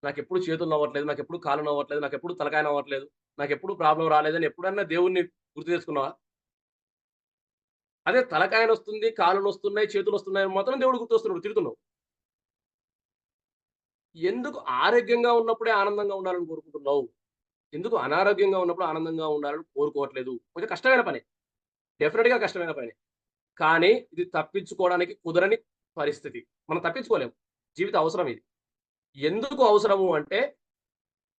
నాకెప్పుడు చేతులు నవ్వట్లేదు. నాకెప్పుడు కాళ్ళు నవ్వట్లేదు. నాకెప్పుడు తలకాయ నవ్వట్లేదు. నాకెప్పుడు ప్రాబ్లమ్ రాలేదని ఎప్పుడన్నా దేవుడిని గుర్తు తెచ్చుకున్నావా? అదే తలకాయ నొస్తుంది, కాళ్ళు నొస్తున్నాయి, చేతులొస్తున్నాయని మాత్రం దేవుడు గుర్తొస్తున్నాడు. తిడుతున్నావు. ఎందుకు ఆరోగ్యంగా ఉన్నప్పుడే ఆనందంగా ఉండాలని కోరుకుంటున్నావు? ఎందుకు అనారోగ్యంగా ఉన్నప్పుడు ఆనందంగా ఉండాలని కోరుకోవట్లేదు? కొంచెం కష్టమైన పనే. డెఫినిట్‌గా కష్టమైన పనే. కానీ ఇది తప్పించుకోవడానికి కుదరని పరిస్థితి. మనం తప్పించుకోలేం. జీవిత అవసరం ఇది. ఎందుకు అవసరము అంటే,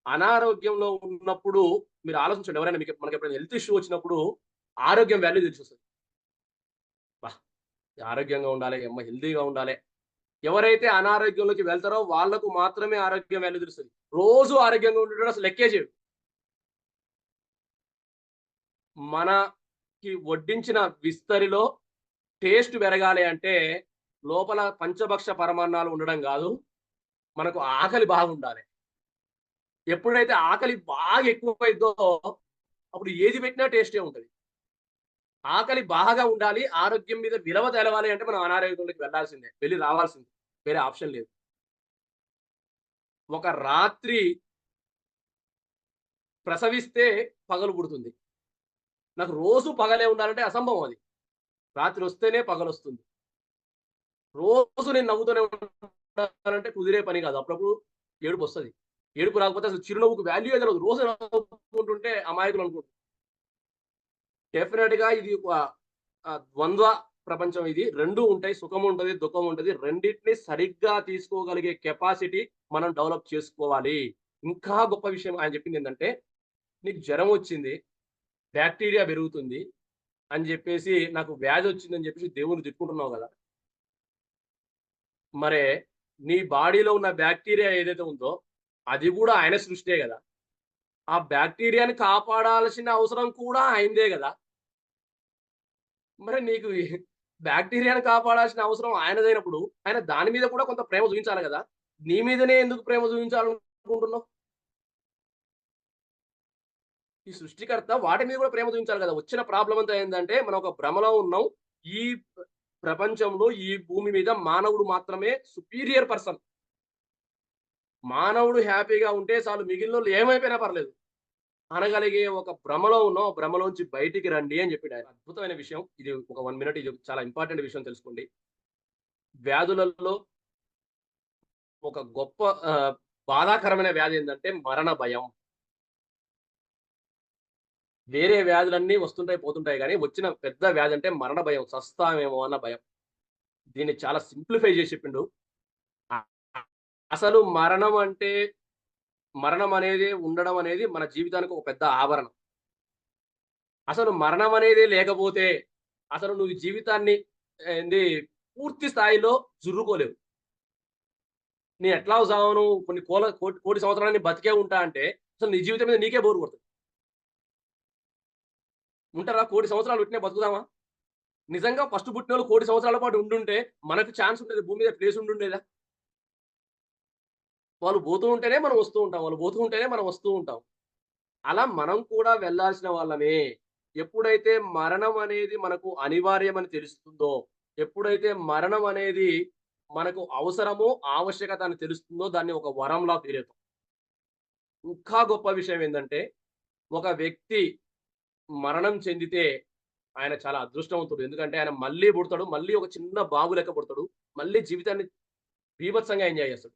అనారోగ్యంలో ఉన్నప్పుడు మీరు ఆలోచించండి ఎవరైనా మనకెప్పుడైనా హెల్త్ ఇష్యూ వచ్చినప్పుడు ఆరోగ్యం వాల్యూ తెలిసొస్తది. అబ్బా! ఆరోగ్యంగా ఉండాలి. హెల్తీగా ఉండాలి. ఎవరైతే అనారోగ్యంలోకి వెళ్తారో వాళ్ళకు మాత్రమే ఆరోగ్యం వాల్యూ తెలుస్తది. రోజు ఆరోగ్యంగా ఉండేటోడు అసలు లెక్కే చేయడు. మనకి వడ్డించిన విస్తరిలో టేస్ట్ పెరగాలి అంటే లోపల పంచభక్ష పరమాన్నాలు ఉండడం గాదు. మనకు ఆకలి బాగుండాలి. ఎప్పుడైతే ఆకలి బాగా ఎక్కువైద్దో అప్పుడు ఏది పెట్టినా టేస్టే ఉంటది. ఆకలి బాగా ఉండాలి. ఆరోగ్యం మీద విలువ తెలవాలి అంటే మనం అనారోగ్యంలోకి వెళ్ళాల్సిందే. వెళ్లి రావాల్సిందే. వేరే ఆప్షన్ లేదు. ఒక రాత్రి ప్రసవిస్తే పగలు పుడుతుంది. నాకు రోజు పగలే ఉండాలంటే అసంభవం అది. రాత్రొస్తేనే పగలొస్తుంది. రోజు నేను నవ్వుతూనే ఉండాలంటే కుదిరే పని కాదు. అప్పుడప్పుడు ఏడుపొస్తది. ఏడుపు రాకపోతే అసలు చిరునవ్వుకు వాల్యూయే తెలవదు. రోజు నవ్వుకుంటుంటే అమాయకులు అనుకుంటారు. డెఫినిట్‌గా ఇది ఒక ద్వంద్వ ప్రపంచం ఇది. 2 ఉంటాయి. సుఖం ఉంటది, దుఃఖం ఉంటది. రెండిటిని సరిగ్గా తీసుకోగలిగే కెపాసిటీ మనం డెవలప్ చేసుకోవాలి. ఇంకా గొప్ప విషయం ఆయన చెప్పిందేంటంటే, "నీకు జ్వరం వచ్చింది, బాక్టీరియా పెరుగుతుంది" అని జెప్పేసి, నాకు వ్యాధొచ్చిందని జెప్పేసి దేవుడిని తిట్టుకుంటున్నావు గదా! మరే నీ బాడీలో ఉన్న బాక్టీరియా ఏదైతే ఉందో అది కూడా ఆయన సృష్టే గదా! ఆ బ్యాక్టీరియాని కాపాడాల్సిన అవసరం కూడా ఆయనదే గదా! మరి నీకు బ్యాక్టీరియాని కాపాడాల్సిన అవసరం ఆయనదైనప్పుడు, ఆయన దాని మీద కూడా కొంత ప్రేమ చూయించాలి గదా! నీ మీదనే ఎందుకు ప్రేమ చూయించాలనుకుంటున్నావు? ఈ సృష్టికర్త వాటి మీద కూడా ప్రేమ చూయించాలి గదా! వచ్చిన ప్రాబ్లమ్ అంతా ఏందంటే, మనం ఒక భ్రమలో ఉన్నాం. ఈ ప్రపంచంలో, ఈ భూమి మీద మానవుడు మాత్రమే సుపీరియర్ పర్సన్. మానవుడు హ్యాపీగా ఉంటే చాలు మిగిలినోళ్ళు ఏమైపోయినా పర్లేదు. అనగలిగే ఒక భ్రమలో ఉన్నాం. ఆ భ్రమలోంచి బయటికి రండి అని జెప్పిండాయన. అద్భుతమైన విషయం. ఇది ఒక 1 మినిట్ ఇది చాలా ఇంపార్టెంట్ విషయం తెలుసుకోండి. వ్యాధులలో ఒక గొప్ప బాధాకరమైన వ్యాధి ఏందంటే మరణ భయం. వేరే వ్యాధులన్నీ వస్తుంటాయి, పోతుంటాయి గానీ, వచ్చిన పెద్ద వ్యాధి అంటే మరణ భయం. సస్తామేమో అన్న భయం. దీన్ని చాలా సింప్లిఫై జేసి చెప్పిండు. అ అసలు మరణం అనేది ఉండడం అనేది మన జీవితానికి ఒక పెద్ద ఆవరణ. అసలు మరణం అనేదే లేకపోతే, అసలు నువ్వు జీవితాన్ని ఏంది పూర్తి స్థాయిలో జుర్రుకోలేవు. నేను ఎట్లాగో సావను కొన్ని కోటి సంవత్సరాలు నేను బతికే ఉంటా అంటే, అసలు నీ జీవితం మీద నీకే బోర్ కొడతది. ఉంటారా? కోటి సంవత్సరాలు ఉట్టినే బతుకుదామా? నిజంగా ఫస్ట్ పుట్టినోళ్ళు కోటి సంవత్సరాల పాటు ఉండుంటే, మనకు ఛాన్స్ ఉండేది. భూమి మీద ప్లేస్ ఉండుండేదా? వాళ్ళు పోతూ ఉంటేనే మనం వస్తూ ఉంటాం. వాళ్ళు పోతూ ఉంటేనే మనం వస్తూ ఉంటాం. అలా మనం కూడా వెళ్ళాల్సిన వాళ్ళమే. ఎప్పుడైతే మరణం అనేది మనకు అనివార్యమని తెలుస్తుందో, ఎప్పుడైతే మరణం అనేది మనకు అవసరమో, ఆవశ్యకత అని తెలుస్తుందో దాన్ని ఒక వరంలా ఫీల్ అవుతాం. ఇంకా గొప్ప విషయం ఏందంటే, ఒక వ్యక్తి మరణం చెందితే ఆయన చాలా అదృష్టవంతుడు. ఎందుకంటే ఆయన మళ్ళీ పుడతాడు. మళ్ళీ ఒక చిన్న బాబు లెక్క పుడతాడు. మళ్ళీ జీవితాన్ని బీభత్సంగా ఎంజాయ్ చేస్తాడు.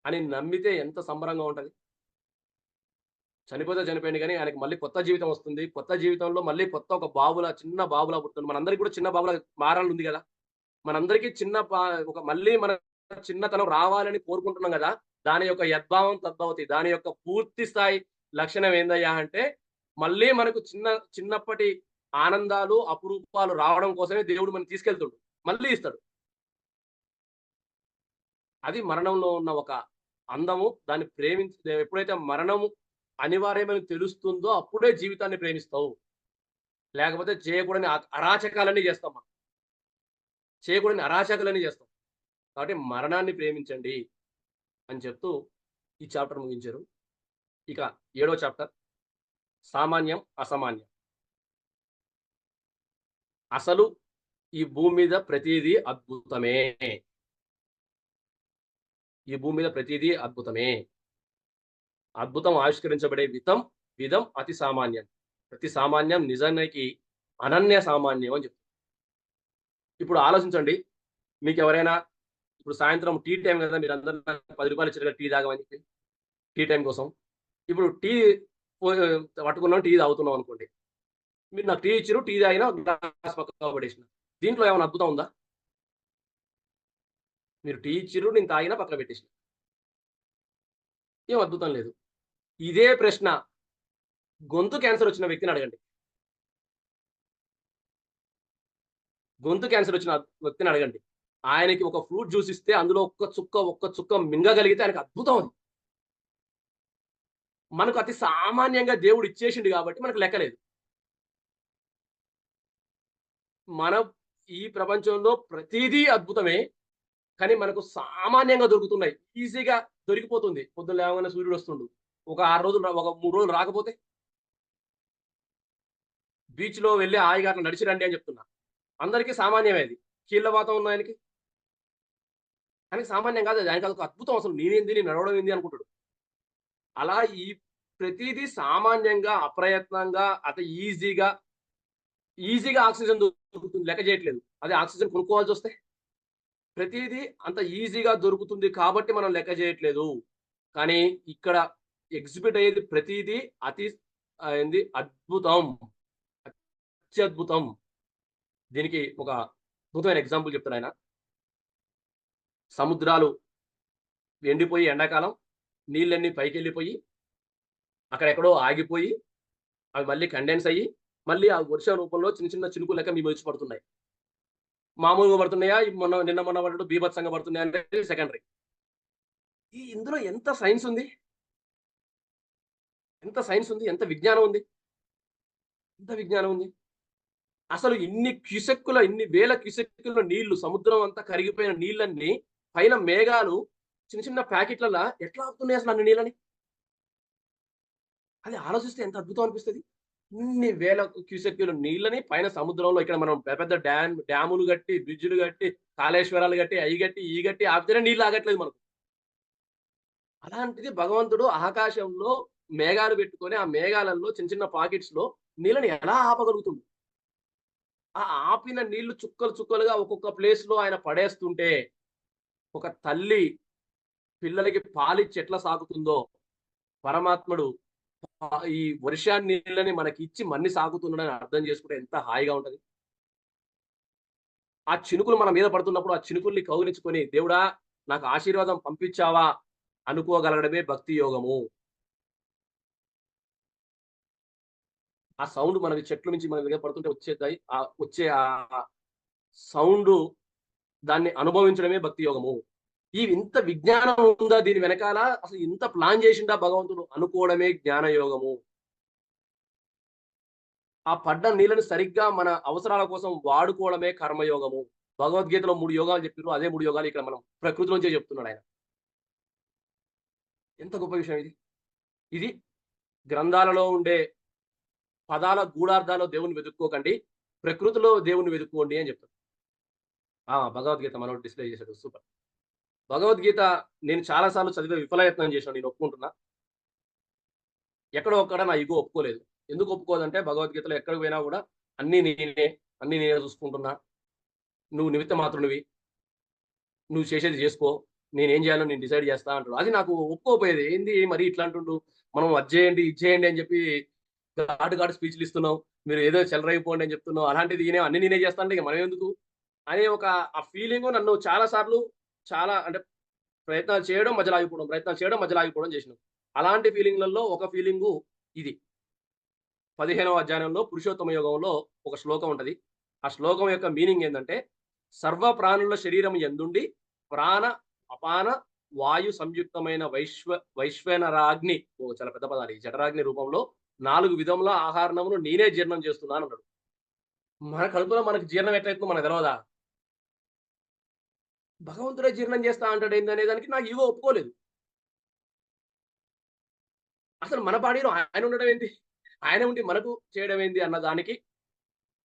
అని నమ్మితే ఎంత సంబరంగా ఉంటది. చనిపోతే చనిపోయిండు గానీ, ఆయనకి మళ్ళీ కొత్త జీవితం వస్తుంది. కొత్త జీవితంలో మళ్ళీ కొత్త ఒక బాబులా, చిన్న బాబులా పుడుతుండు. మనందరికి కూడా చిన్న బాబులా మారాలనుంది గదా! మనందరికీ చిన్న పా ఒక మళ్ళీ మన చిన్నతనం రావాలని కోరుకుంటున్నాం గదా! దాని యొక్క యద్భావం తద్భవతి. దాని యొక్క పూర్తి స్థాయి లక్షణం ఏందయ్యా అంటే, మళ్ళీ మనకు చిన్నప్పటి ఆనందాలు, అపురూపాలు రావడం కోసమే దేవుడు మనల్ని తీసుకెళ్తుండు. మళ్ళీ ఇస్తాడు. అది మరణంలో ఉన్న ఒక అందము. దాన్ని ఎప్పుడైతే మరణము అనివార్యమని తెలుస్తుందో అప్పుడే జీవితాన్ని ప్రేమిస్తావు. లేకపోతే చేయకూడని అరాచకాలన్నీ చేస్తాం మనం. చేయకూడని అరాచకాలన్నీ చేస్తాం. కాబట్టి మరణాన్ని ప్రేమించండి అని చెప్తూ ఈ చాప్టర్ ముగించారు. ఇక ఏడో చాప్టర్ సామాన్యం, అసామాన్యం. అసలు ఈ భూమి మీద ప్రతీదీ అద్భుతమే. ఈ భూమి మీద ప్రతీదీ అద్భుతమే. అద్భుతం ఆవిష్కరించబడే విధం అతి సామాన్యం. ప్రతి సామాన్యం నిజానికి అనన్య సామాన్యం అని చెప్తారు. ఇప్పుడు ఆలోచించండి. మీకెవరైనా ఇప్పుడు సాయంత్రం టీ టైమ్ గదా! మీరందరూ నాకు రూ. 10 ఇచ్చారు కదా! టీ తాగమని చెప్పి. టీ టైమ్ కోసం. ఇప్పుడు టీ పో పట్టుకున్నాం టీ తాగుతున్నాం అనుకోండి. మీరు నాకు టీ ఇచ్చిర్రు. టీ తాగిన గ్లాస్ పక్కకు పడేసిన. దీంట్లో ఏమైనా అద్భుతం ఉందా? మీరు టీ ఇచ్చిర్రు. నేను తాగిన పక్కన పెట్టేసిన. ఏం అద్భుతం లేదు. ఇదే ప్రశ్న గొంతు క్యాన్సర్ వచ్చిన వ్యక్తిని అడగండి. గొంతు క్యాన్సర్ వచ్చిన వ్యక్తిని అడగండి. ఆయనకి ఒక ఫ్రూట్ జ్యూస్ ఇస్తే అందులో ఒక్క చుక్క మింగగలిగితే ఆయనకి అద్భుతం అది. మనకు అతి సామాన్యంగా దేవుడు ఇచ్చేసిండు కాబట్టి మనకు లెక్కలేదు. మనం ఈ ప్రపంచంలో ప్రతీదీ అద్భుతమే. కానీ మనకు సామాన్యంగా దొరుకుతున్నాయి. ఈజీగా దొరికిపోతుంది. పొద్దున లేవగానే సూర్యుడొస్తుండు. ఒక 6 రోజులు ఒక 3 రోజులు రాకపోతే బీచ్‌లో వెళ్లి హాయిగా అట్లా నడిచి రండి అని చెప్తున్నా. అందరికీ సామాన్యమే అది. కీళ్ళ వాతం ఉన్నాయనకి. ఆయనకి సామాన్యం కాదు అది. ఆయనకి అదొక అద్భుతం అసలు. నేనేంది నేను నడవడం ఏంది అనుకుంటాడు. అలా ఈ ప్రతీదీ సామాన్యంగా, అప్రయత్నంగా, ఈజీగా ఆక్సిజన్ దొరుకుతుంది. లెక్క చేయట్లేదు. అదే ఆక్సిజన్ కొనుక్కోవాల్సొస్తే ప్రతీదీ అంత ఈజీగా దొరుకుతుంది కాబట్టి మనం లెక్క చేయట్లేదు. కానీ ఇక్కడ ఎగ్జిబిట్ అయ్యేది ప్రతీదీ అతి అద్భుతం. అత్యద్భుతం. దీనికి ఒక అద్భుతమైన ఎగ్జాంపుల్ చెప్తాడాయన. సముద్రాలు ఎండిపోయి ఎండాకాలం నీళ్ళన్నీ పైకెళ్ళిపోయి, అక్కడెక్కడో ఆగిపోయి, అవి మళ్ళీ కండెన్స్ అయ్యి, మళ్ళీ ఆ వర్షం రూపంలో చిన్న చిన్న చినుకులు లెక్క మీ మీద వచ్చి పడుతున్నాయి. మామూలుగా పడుతున్నాయా? నిన్న మొన్న పడ్డట్టు బీభత్సంగా పడుతున్నాయా అనేది సెకండరీ. ఇందులో ఎంత సైన్స్ ఉంది? ఎంత సైన్స్ ఉంది? ఎంత విజ్ఞానం ఉంది? ఎంత విజ్ఞానం ఉంది? అసలు ఇన్ని వేల క్యూసెక్కుల నీళ్లు సముద్రం అంతా కరిగిపోయిన నీళ్ళన్నీ పైన మేఘాలు చిన్న చిన్న ప్యాకెట్‌లల్ల ఎట్లా ఆపుతున్నాయి అసలు అన్ని నీళ్ళని? అది ఆలోచిస్తే ఎంత అద్భుతం అనిపిస్తది. ఇన్ని వేల క్యూసెక్కుల నీళ్ళని పైన సముద్రంలో ఇక్కడ మనం పెద్ద పెద్ద డ్యాములు గట్టి, బ్రిడ్జ్‌లు గట్టి, కాళేశ్వరాలు గట్టి, అయి గట్టి, ఈ గట్టి ఆపితేనే నీళ్ళు ఆగట్లేదు మనకు. అలాంటిది భగవంతుడు ఆకాశంలో మేఘాలు పెట్టుకొని, ఆ మేఘాలలో చిన్న చిన్న పాకెట్స్‌లో నీళ్ళని ఎలా ఆపగలుగుతుండు? ఆ ఆపిన నీళ్లు చుక్కలు చుక్కలుగా ఒక్కొక్క ప్లేస్‌లో ఆయన పడేస్తుంటే, ఒక తల్లి పిల్లలకి పాలిచ్చి ఎట్లా సాకుతుందో, పరమాత్ముడు ఈ వర్షాన్ని నీళ్ళని మనకిచ్చి మన్ని సాకుతున్నాడని అర్థం చేసుకుంటే ఎంత హాయిగా ఉంటది. ఆ చినుకులు మన మీద పడుతున్నప్పుడు, ఆ చినుకుల్ని కౌగిలించుకొని, దేవుడా నాకు ఆశీర్వాదం పంపించావా అనుకోగలగడమే భక్తి యోగము. ఆ సౌండ్ మనకి చెట్ల నుంచి మన మీద పడుతుంటే వచ్చేదాయి. వచ్చే సౌండు దాన్ని అనుభవించడమే భక్తి యోగము. ఇంత విజ్ఞానం ఉందా దీని వెనకాల? అసలు ఇంత ప్లాన్ చేసిండా భగవంతుడు అనుకోవడమే జ్ఞాన యోగము. ఆ పడ్డ నీళ్ళని సరిగ్గా మన అవసరాల కోసం వాడుకోవడమే కర్మయోగము. భగవద్గీతలో 3 యోగాలు చెప్పిర్రు. అదే 3 యోగాలు ఇక్కడ మనం ప్రకృతిలోంచే చెప్తున్నాడాయన. ఎంత గొప్ప విషయం ఇది. ఇది గ్రంథాలలో ఉండే పదాల గూఢార్థాల్లో దేవుడిని వెతుక్కోకండి. ప్రకృతిలో దేవుడిని వెతుక్కోండి అని చెప్తాడు. భగవద్గీత మనోడు డిస్‌ప్లే చేసాడు. సూపర్. భగవద్గీత నేను చాలా సార్లు చదివే విఫలయత్నం చేశాను. నేను ఒప్పుకుంటున్నా. ఎక్కడో ఒక్కడ నా ఇగో ఒప్పుకోలేదు. ఎందుకు ఒప్పుకోదంటే భగవద్గీతలో ఎక్కడికి పోయినా గూడా అన్నీ నేనే, అన్నీ నేనే చూసుకుంటున్నా. నువ్వు నిమిత్త మాత్రునివి. నువ్వు చేసేది జేసుకో. నేనేం జేయాలో నేను డిసైడ్ జేస్తా అంటాడు. అది నాకు ఒప్పుకోకపోయేది. ఏంది మరి ఇట్లా అంటుండు. మనం అది జేయండి, ఇది జేయండి అని జెప్పి ఘాటు స్పీచ్‌లు ఇస్తున్నావు. మీరు ఏదో చెలరేగిపోండి అని జెప్తున్నావు. అలాంటిది ఈయన అన్నీ నేనే జేస్తా అంటే ఇక మనమెందుకు? అనే ఆ ఫీలింగు నన్ను చాలా సార్లు చాలా అంటే ప్రయత్నాలు చేయడం మధ్యలో ఆగిపోవడం, ప్రయత్నాలు చేయడం మధ్యలో ఆగిపోవడం జేసినాం. అలాంటి ఫీలింగ్‌లలో ఒక ఫీలింగు ఇది. 15వ అధ్యాయంలో పురుషోత్తమ యోగంలో ఒక శ్లోకం ఉంటది. ఆ శ్లోకం యొక్క మీనింగ్ ఏందంటే, సర్వ ప్రాణుల శరీరం యందుండి ప్రాణ, అపాన, వాయు సంయుక్తమైన వైశ్వనరాగ్ని చాలా పెద్ద పదాలు. ఈ జఠరాగ్ని రూపంలో 4 విధముల ఆహారమును నేనే జీర్ణం చేస్తున్నానన్నాడు. మన కడుపులో మనకు జీర్ణం ఎట్లయితుందో మనకు తెలవదా? భగవంతుడే జీర్ణం చేస్తా అంటాడేందనే దానికి నాకు ఇగో ఒప్పుకోలేదు. అసలు మన బాడీలో ఆయన ఉండడం ఏంటి? ఆయన ఉండి మనకు చేయడం ఏంది అన్న దానికి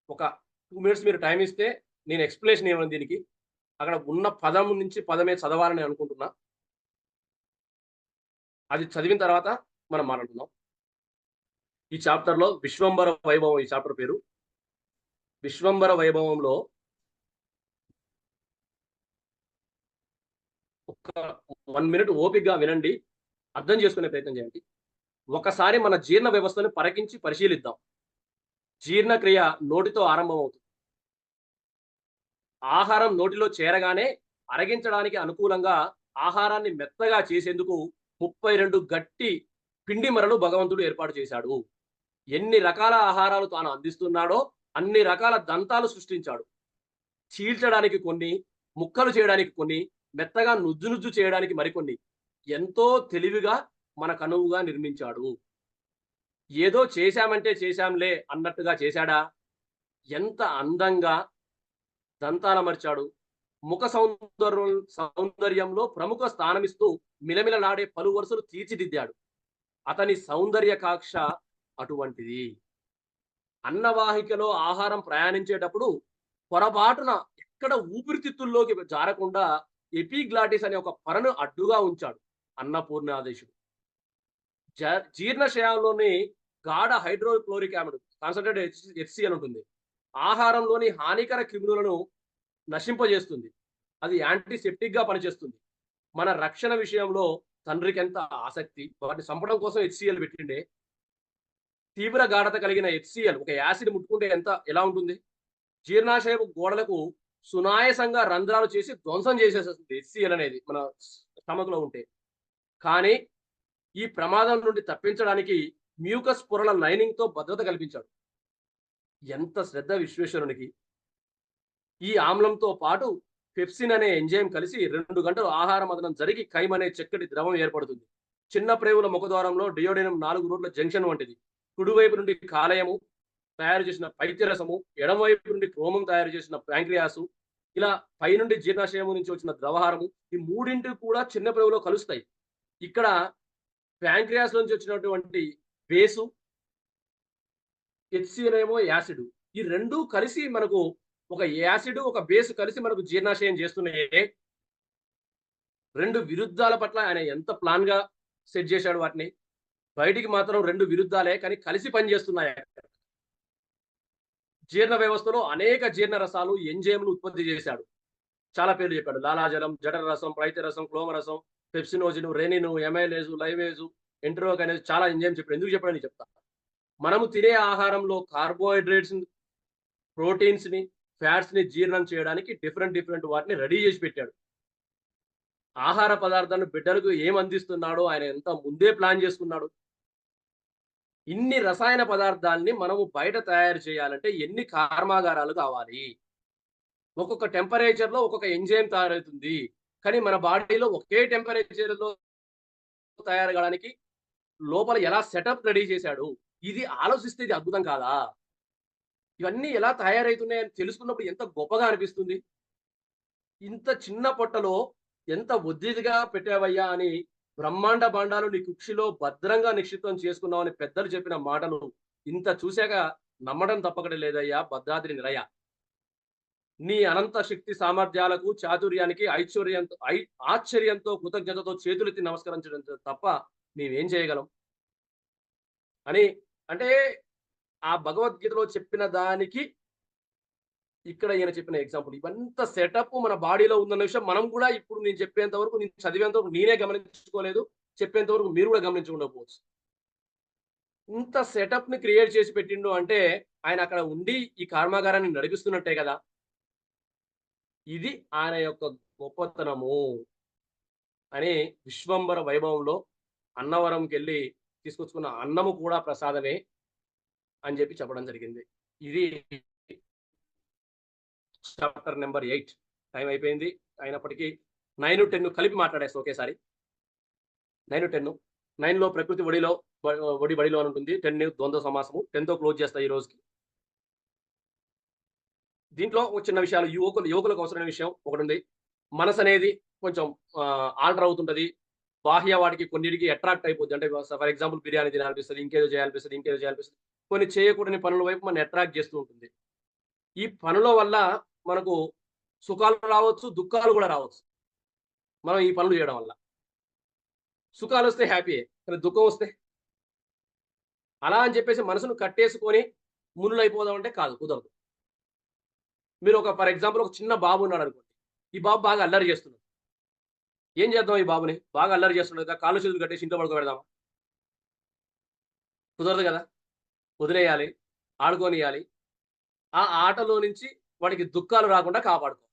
ఒక 2 మినిట్స్ మీరు టైమ్ ఇస్తే నేను ఎక్స్‌ప్లనేషన్ ఇవ్వను దీనికి. అక్కడ ఉన్న పదం నుంచి పదమే చదవాలని అనుకుంటున్నా. అది చదివిన తర్వాత మనం మాట్లాడుకుందాం. ఈ చాప్టర్‌లో విశ్వంబర వైభవం ఈ చాప్టర్ పేరు. విశ్వంబర వైభవంలో ఒక్క 1 మినిట్ ఓపికగా వినండి. అర్థం చేసుకునే ప్రయత్నం చేయండి. ఒకసారి మన జీర్ణ వ్యవస్థను పరిశీలిద్దాం. జీర్ణక్రియ నోటితో ఆరంభమవుతుంది. ఆహారం నోటిలో చేరగానే అరగించడానికి అనుకూలంగా ఆహారాన్ని మెత్తగా చేసేందుకు 32 గట్టి పిండి మరలు భగవంతుడు ఏర్పాటు చేశాడు. ఎన్ని రకాల ఆహారాలు తాను అందిస్తున్నాడో అన్ని రకాల దంతాలు సృష్టించాడు. చీల్చడానికి కొన్ని, ముక్కలు చేయడానికి కొన్ని, మెత్తగా నుజ్జు నుజ్జు చేయడానికి మరికొన్ని. ఎంతో తెలివిగా మన కనువుగా నిర్మించాడు. ఏదో చేశామంటే చేశాంలే అన్నట్టుగా చేశాడా? ఎంత అందంగా దంతాలమర్చాడు. ముఖ సౌందర్యంలో ప్రముఖ స్థానమిస్తూ మిలమిలలాడే పలు వరుసలు తీర్చిదిద్దాడు. అతని సౌందర్య కాక్ష అటువంటిది. అన్నవాహికలో ఆహారం ప్రయాణించేటప్పుడు పొరపాటున ఎక్కడ ఊపిరితిత్తుల్లోకి జారకుండా ఎపిగ్లాటిస్ అనే ఒక పొరను అడ్డుగా ఉంచాడు అన్నపూర్ణాధీశుడు. జీర్ణశయంలోని గాఢ హైడ్రోక్లోరిక్ యాసిడ్ కాన్సంట్రేటెడ్ హెచ్‌సిఎల్ ఉంటుంది. ఆహారంలోని హానికర క్రిములను నశింపజేస్తుంది. అది యాంటీసెప్టిక్‌గా పనిచేస్తుంది. మన రక్షణ విషయంలో తండ్రికెంత ఆసక్తి. వాటిని చంపడం కోసం హెచ్‌సిఎల్ పెట్టిండే. తీవ్ర గాఢత కలిగిన హెచ్‌సిఎల్ ఒక యాసిడ్ ముట్టుకుంటే ఎలా ఉంటుంది? జీర్ణాశయపు గోడలకు సునాయాసంగా రంధ్రాలు చేసి ధ్వంసం చేసేస్తుంది హెచ్‌సిఎల్ అనేది మన స్టమక్‌లో ఉంటే. కానీ ఈ ప్రమాదం నుండి తప్పించడానికి మ్యూకస్ పొరల లైనింగ్‌తో భద్రత కల్పించాడు. ఎంత శ్రద్ధ విశ్వేశ్వరునికి! ఈ ఆమ్లంతో పాటు పెప్సిన్ అనే ఎంజైమ్ కలిసి 2 గంటలు ఆహార మదనం జరిగి ఖైమ్ అనే చక్కటి ద్రవం ఏర్పడుతుంది. చిన్న ప్రేవుల ముఖద్వారంలో డియోడినం 4 రోడ్ల జంక్షన్ వంటిది. కుడివైపు నుండి కాలేయము తయారు చేసిన పైత్యరసము, ఎడమవైపు నుండి క్రోమం తయారు చేసిన ప్యాంక్రియాసు, ఇలా పైనుండి జీర్ణాశయము నుంచి వచ్చిన ద్రవహారము, ఈ మూడింటివి కూడా చిన్న ప్రేవులో కలుస్తాయి. ఇక్కడ ప్యాంక్రియాస్ నుంచి వచ్చినటువంటి బేసు, హెచ్‌సిఎల్ ఏమో యాసిడ్. ఈ 2 కలిసి మనకు ఒక యాసిడ్, ఒక బేస్ కలిసి మనకు జీర్ణాశయం చేస్తున్నాయే. 2 విరుద్ధాల పట్ల ఆయన ఎంత ప్లాన్‌గా సెట్ చేశాడు వాటిని. బయటికి మాత్రం 2 విరుద్ధాలే కానీ కలిసి పనిచేస్తున్నాయి. జీర్ణ వ్యవస్థలో అనేక జీర్ణ రసాలు, ఎంజైమ్‌లు ఉత్పత్తి చేశాడు. చాలా పేర్లు చెప్పాడు. లాలాజలం, జఠర రసం, పైత్యరసం, క్లోమరసం, పెప్సినోజిన్, రెనిన్, ఎమైలేజ్, లైవేజ్, ఎంటరోకైనేజ్ చాలా ఎంజైమ్ చెప్పాడు. ఎందుకు చెప్పాడని చెప్తా. మనము తినే ఆహారంలో కార్బోహైడ్రేట్స్‌ని, ప్రోటీన్స్‌ని, ఫ్యాట్స్‌ని జీర్ణం చేయడానికి డిఫరెంట్ వాటిని రెడీ చేసి పెట్టాడు. ఆహార పదార్థాన్ని బిడ్డలకు ఏం అందిస్తున్నాడో ఆయన ఎంత ముందే ప్లాన్ చేసుకున్నాడు. ఇన్ని రసాయన పదార్థాల్ని మనము బయట తయారు చేయాలంటే ఎన్ని కర్మాగారాలు కావాలి? ఒక్కొక్క టెంపరేచర్‌లో ఒక్కొక్క ఎంజైమ్ తయారవుతుంది. కానీ మన బాడీలో ఒకే టెంపరేచర్‌లో తయారు కావడానికి లోపల ఎలా సెటప్ రెడీ చేశాడు? ఇది ఆలోచిస్తే ఇది అద్భుతం కాదా? ఇవన్నీ ఎలా తయారైతున్నాయని తెలుసుకున్నప్పుడు ఎంత గొప్పగా అనిపిస్తుంది. ఇంత చిన్న పొట్టలో ఎంత ఒద్దిదిగా పెట్టావయ్యా అని బ్రహ్మాండ భాండాలు నీ కుక్షిలో భద్రంగా నిక్షిప్తం చేసుకున్నావని పెద్దలు చెప్పిన మాటలు ఇంత చూశాక నమ్మడం తప్పకట లేదయ్యా భద్రాద్రి నిలయ. నీ అనంత శక్తి సామర్థ్యాలకు, చాతుర్యానికి ఆశ్చర్యంతో, కృతజ్ఞతతో చేతులెత్తి నమస్కరించడం తప్ప మేమేం చేయగలం? అని అంటే ఆ భగవద్గీతలో చెప్పిన దానికి ఇక్కడ ఈయన చెప్పిన ఎగ్జాంపుల్. ఇవంతా సెటప్ మన బాడీలో ఉందన్న విషయం మనం కూడా ఇప్పుడు నేను చెప్పేంత వరకు, నేను చదివేంత వరకు నేనే గమనించుకోలేదు. చెప్పేంత వరకు మీరు కూడా గమనించకుండకపోవచ్చు. ఇంత సెటప్‌ని క్రియేట్ చేసి పెట్టిండు అంటే ఆయన అక్కడ ఉండి ఈ కర్మాగారాన్ని నడిపిస్తున్నట్టే కదా! ఇది ఆయన యొక్క గొప్పతనము అని విశ్వంబర వైభవంలో అన్నవరంకెళ్ళి తీసుకొచ్చుకున్న అన్నము కూడా ప్రసాదమే అని చెప్పడం జరిగింది. ఇది చాప్టర్ నంబర్ 8 టైం అయిపోయింది. అయినప్పటికీ 9, 10 కలిపి మాట్లాడేస్తా ఒకేసారి. 9, 10 9లో ప్రకృతి ఒడిలో ఒడి బడిలో అని ఉంటుంది. 10 ద్వంద్వ సమాసము. 10తో క్లోజ్ చేస్తా ఈ రోజుకి. దీంట్లో ఒక చిన్న విషయాలు యువకులకు అవసరమైన విషయం ఒకటుంది. మనసు అనేది కొంచెం ఆల్టర్ అవుతుంటది. బాహ్య వాటికి కొన్నిటికి అట్రాక్ట్ అయిపోద్ది. అంటే ఫర్ ఎగ్జాంపుల్ బిర్యానీ తినాలనిపిస్తది. ఇంకేదో చేయాలనిపిస్తది. కొన్ని చేయకూడని పనుల వైపు మనల్ని అట్రాక్ట్ చేస్తూ ఉంటుంది. ఈ పనుల వల్ల మనకు సుఖాలు రావచ్చు, దుఃఖాలు కూడా రావచ్చు. మనం ఈ పనులు చేయడం వల్ల. సుఖాలొస్తే హ్యాపీయే. కానీ దుఃఖం వస్తే? అలా అని చెప్పేసి మనసును కట్టేసుకొని మునులైపోదాం అంటే కాదు. కుదరదు. మీరు ఫర్ ఎగ్జాంపుల్ ఒక చిన్న బాబు ఉన్నాడనుకోండి. ఈ బాబు బాగా అల్లరి చేస్తున్నాడు. ఏం చేద్దాం ఈ బాబుని? బాగా అల్లరి చేస్తున్నాడు కదా! కాళ్ళు చేతులు కట్టేసి ఇంట్లో పడుకోబెడదామా? కుదరదు కదా! వదిలేయాలి. ఆడుకోనియాలి. ఆ ఆటలో నుంచి వాడికి దుఃఖాలు రాకుండా కాపాడుకోవాలి.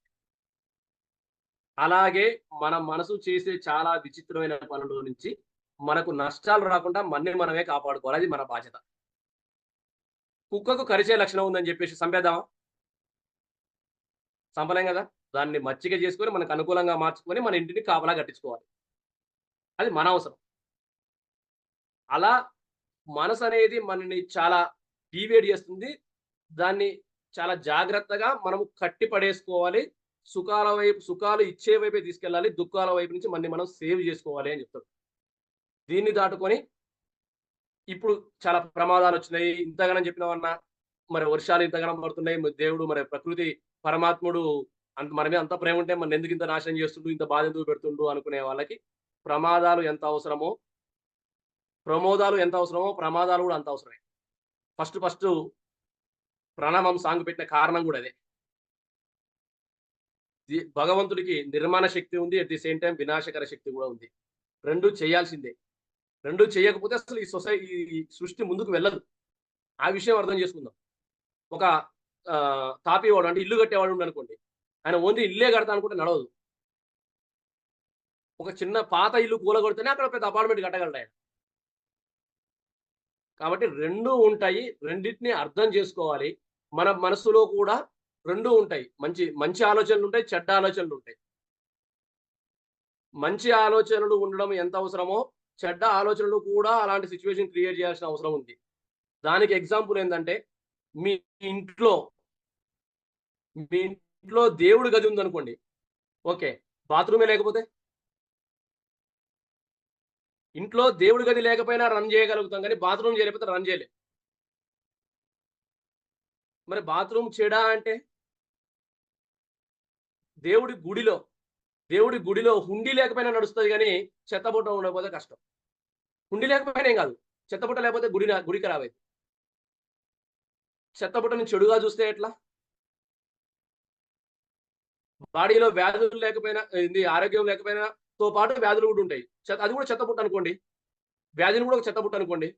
అలాగే మన మనసు చేసే చాలా విచిత్రమైన పనుల నుంచి మనకు నష్టాలు రాకుండా మనమే కాపాడుకోవాలి. అది మన బాధ్యత. కుక్కకు కరిచే లక్షణం ఉందని చెప్పేసి చంపేద్దామా? చంపలేం కదా! దాన్ని మచ్చిక చేసుకొని మనకు అనుకూలంగా మార్చుకొని మన ఇంటిని కాపలా కట్టించుకోవాలి. అది మన అవసరం. అలా మనసనేది మనల్ని చాలా డీవియేట్ చేస్తుంది. దాన్ని చాలా జాగ్రత్తగా మనము కట్టి పడేసుకోవాలి. సుఖాలు ఇచ్చే వైపే తీసుకెళ్ళాలి. దుఃఖాల వైపు నుంచి మనం సేవ్ చేసుకోవాలి అని చెప్తాడు. దీన్ని దాటుకొని ఇప్పుడు చాలా ప్రమాదాలొచ్చినాయి. ఇంతగనం చెప్పినవన్నా మరి వర్షాలు ఇంతగనం పడుతున్నాయి. దేవుడు ప్రకృతి పరమాత్ముడు మన మీద అంత ప్రేమ ఉంటే మననెందుకు ఇంత నాశనం చేస్తుండు, ఇంత బాధ ఎందుకు పెడుతుండు అనుకునే వాళ్ళకి ప్రమాదాలు ఎంత అవసరమో, ప్రమోదాలు ఎంత అవసరమో, ప్రమాదాలు కూడా అంత అవసరమే. ఫస్ట్ ప్రణామం సాంగ్ పెట్టిన కారణం కూడా అదే. భగవంతుడికి నిర్మాణ శక్తి ఉంది. అట్ ది సేమ్ టైమ్ వినాశకర శక్తి కూడా ఉంది. 2 చేయాల్సిందే. 2 చేయకపోతే అసలు ఈ సృష్టి ముందుకు వెళ్ళదు. ఆ విషయం అర్థం చేసుకుందాం. ఒక తాపేవాడు అంటే ఇల్లు కట్టేవాడు ఉన్నాడనుకోండి. ఆయన ఓన్లీ ఇల్లే కడతా అనుకుంటే నడవదు. ఒక చిన్న పాత ఇల్లు కూలగొడితేనే అక్కడ పెద్ద అపార్ట్మెంట్ కట్టగలడాయన. కాబట్టి 2 ఉంటాయి. రెండిటిని అర్థం చేసుకోవాలి. మన మనసులో కూడా 2 ఉంటాయి. మంచి ఆలోచనలుంటాయి, చెడ్డ ఆలోచనలుంటాయి. మంచి ఆలోచనలు ఉండడం ఎంత అవసరమో, చెడ్డ ఆలోచనలు కూడా అలాంటి సిట్యుయేషన్ క్రియేట్ చేయాల్సిన అవసరం ఉంది. దానికి ఎగ్జాంపుల్ ఏందంటే, మీ ఇంట్లో మీ ఇంట్లో దేవుడి గది ఉందనుకోండి. ఓకే. బాత్రూమే లేకపోతే? ఇంట్లో దేవుడి గది లేకపోయినా రన్ చేయగలుగుతాం గానీ, బాత్రూమ్ చేయలేకపోతే రన్ చేయలేం. మరి బాత్రూమ్ చెడా అంటే? దేవుడి గుడిలో, దేవుడి గుడిలో హుండీ లేకపోయినా నడుస్తది గానీ, చెత్తబుట్ట ఉండకపోతే కష్టం. హుండీ లేకపోయినా ఏం గాదు. చెత్తబుట్ట లేకపోతే గుడి ఖరాబయిద్ది. చెత్తబుట్టని చెడుగా చూస్తే ఎట్లా? బాడీలో వ్యాధులు లేకపోయినా ఆరోగ్యం లేకపోయినాతో పాటు వ్యాధులు గూడా ఉంటాయి. అది గూడా చెత్తబుట్ట అనుకోండి. వ్యాధిని గూడా ఒక చెత్తబుట్ట అనుకోండి.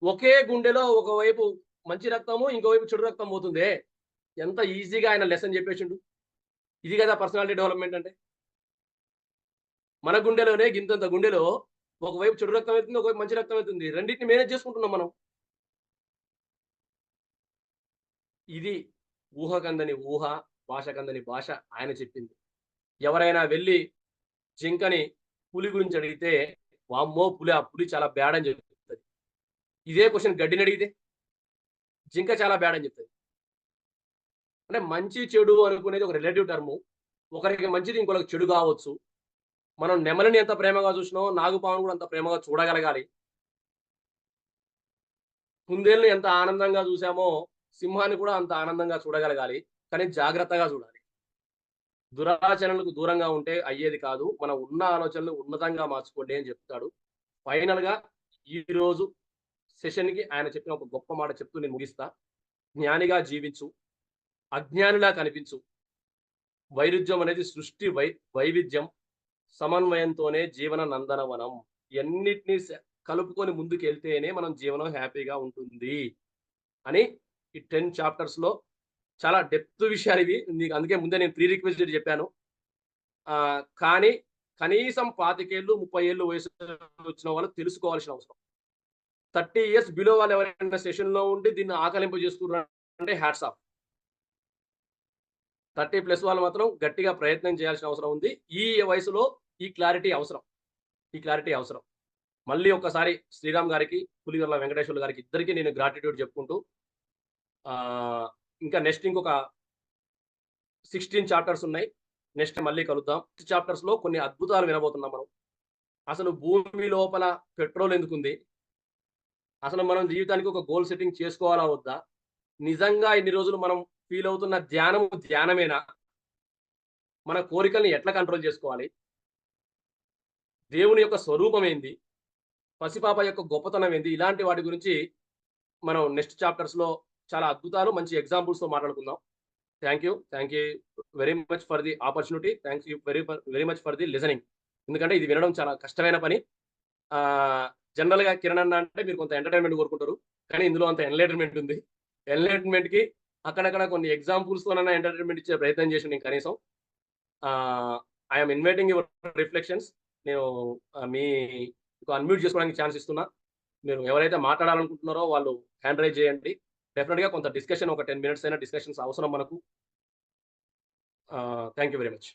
ఒకే గుండెలో ఒకవైపు మంచి రక్తము, ఇంకోవైపు చెడు రక్తం పోతుందే. ఎంత ఈజీగా ఆయన లెసన్ జెప్పేసిండు. ఇది గదా పర్సనాలిటీ డెవలప్‌మెంట్ అంటే. మన గుండెలోనే గింతంత గుండెలో ఒకవైపు చెడు రక్తం వెళ్తుంది, ఒకవైపు మంచి రక్తం వెళ్తుంది. రెండిటిని మేనేజ్ చేసుకుంటున్నాం మనం. ఇది ఊహకందని ఊహ, భాషకందని భాష ఆయన చెప్పింది. ఎవరైనా వెళ్లి జింకని పులి గురించి అడిగితే, వామ్మో! ఆ పులి చాలా బ్యాడ్ అని చెప్తది. ఇదే క్వెషన్ గడ్డినడిగితే, జింక చాలా బ్యాడ్ అని చెప్తది. అంటే మంచి, చెడు అనుకునేది ఒక రిలేటివ్ టర్ము. ఒకరికి మంచిది ఇంకోళ్ళకి చెడు కావచ్చు. మనం నెమలిని ఎంత ప్రేమగా చూసినామో, నాగుపామును కూడా అంత ప్రేమగా చూడగలగాలి. కుందేలుని ఎంత ఆనందంగా చూసామో, సింహాన్ని కూడా అంత ఆనందంగా చూడగలగాలి. కానీ జాగ్రత్తగా చూడాలి. దురాచరణలకు దూరంగా ఉంటే అయ్యేది కాదు. మనం ఉన్న ఆలోచనలు ఉన్నతంగా మార్చుకోండి అని చెప్తాడు. ఫైనల్‌గా ఈరోజు సెషన్‌కి ఆయన చెప్పిన ఒక గొప్ప మాట చెప్తూ నేను ముగిస్తా. జ్ఞానిగా జీవించు, అజ్ఞానిలా కనిపించు. వైరుధ్యం అనేది సృష్టి వైవిధ్యం. సమన్వయంతోనే జీవన నందనవనం. ఇయన్నిటిని కలుపుకొని ముందుకెళ్తేనే మనం జీవనం హ్యాపీగా ఉంటుంది అని ఈ 10 చాప్టర్స్‌లో చాలా డెప్త్ విషయాలివి. నీకు అందుకే ముందే నేను ప్రీ రిక్విజిట్ చెప్పాను. కానీ కనీసం 25 ఏళ్ళు, 30 ఏళ్ళు వయసు వచ్చిన వాళ్ళు తెలుసుకోవాల్సిన అవసరం. 30 ఇయర్స్ బిలో వాళ్ళు ఎవరైనా సెషన్‌లో ఉండి దీన్ని ఆకలింపు చేసుకున్నారంటే హ్యాట్స్ ఆఫ్. 30 ప్లస్ వాళ్ళు మాత్రం గట్టిగా ప్రయత్నం చేయాల్సిన అవసరం ఉంది. ఈ వయసులో ఈ క్లారిటీ అవసరం. ఈ క్లారిటీ అవసరం. మళ్ళీ ఒక్కసారి శ్రీరామ్ గారికి, పులిగొర్ల వెంకటేశ్వర్లు గారికి ఇద్దరికీ నేను గ్రాటిట్యూడ్ చెప్పుకుంటూ ఇంకా నెక్స్ట్ ఇంకొక 16 చాప్టర్స్ ఉన్నాయి. నెక్స్ట్ మళ్ళీ కలుద్దాం. చాప్టర్స్‌లో కొన్ని అద్భుతాలు వినబోతున్నాం మనం. అసలు భూమి లోపల పెట్రోల్ ఎందుకుంది? అసలు మనం జీవితానికి ఒక గోల్ సెట్టింగ్ చేసుకోవాలా వద్దా? నిజంగా ఇన్ని రోజులు మనం ఫీల్ అవుతున్న ధ్యానమేనా? మన కోరికల్ని ఎట్లా కంట్రోల్ చేసుకోవాలి? దేవుని యొక్క స్వరూపం ఏంది? పసిపాప యొక్క గొప్పతనం ఏంది? ఇలాంటి వాటి గురించి మనం నెక్స్ట్ చాప్టర్స్‌లో చాలా అద్భుతాలు, మంచి ఎగ్జాంపుల్స్‌తో మాట్లాడుకుందాం. Thank you very much for the opportunity. Thanks you very much for the listening. ఎందుకంటే ఇది వినడం చాలా కష్టమైన పని. జనరల్‌గా కిరణ్ అన్న అంటే మీరు కొంత ఎంటర్‌టైన్‌మెంట్ కోరుకుంటారు. కానీ ఇందులో అంత ఎన్‌లైటన్‌మెంట్ ఉంది. ఎన్‌లైటన్‌మెంట్‌కి అక్కడక్కడ కొన్ని ఎగ్జాంపుల్స్‌తోనన్నా ఎంటర్‌టైన్‌మెంట్ ఇచ్చే ప్రయత్నం చేశాను నేను కనీసం. I am inviting your reflections. నేను మీకు అన్‌మ్యూట్ చేసుకోవడానికి ఛాన్స్ ఇస్తున్నా. మీరు ఎవరైతే మాట్లాడాలనుకుంటున్నారో వాళ్ళు హ్యాండ్ రైజ్ చేయండి. డెఫినిట్‌గా కొంత డిస్కషన్ ఒక 10 మినిట్స్ అయినా డిస్కషన్స్ అవసరం మనకు. Thank you very much.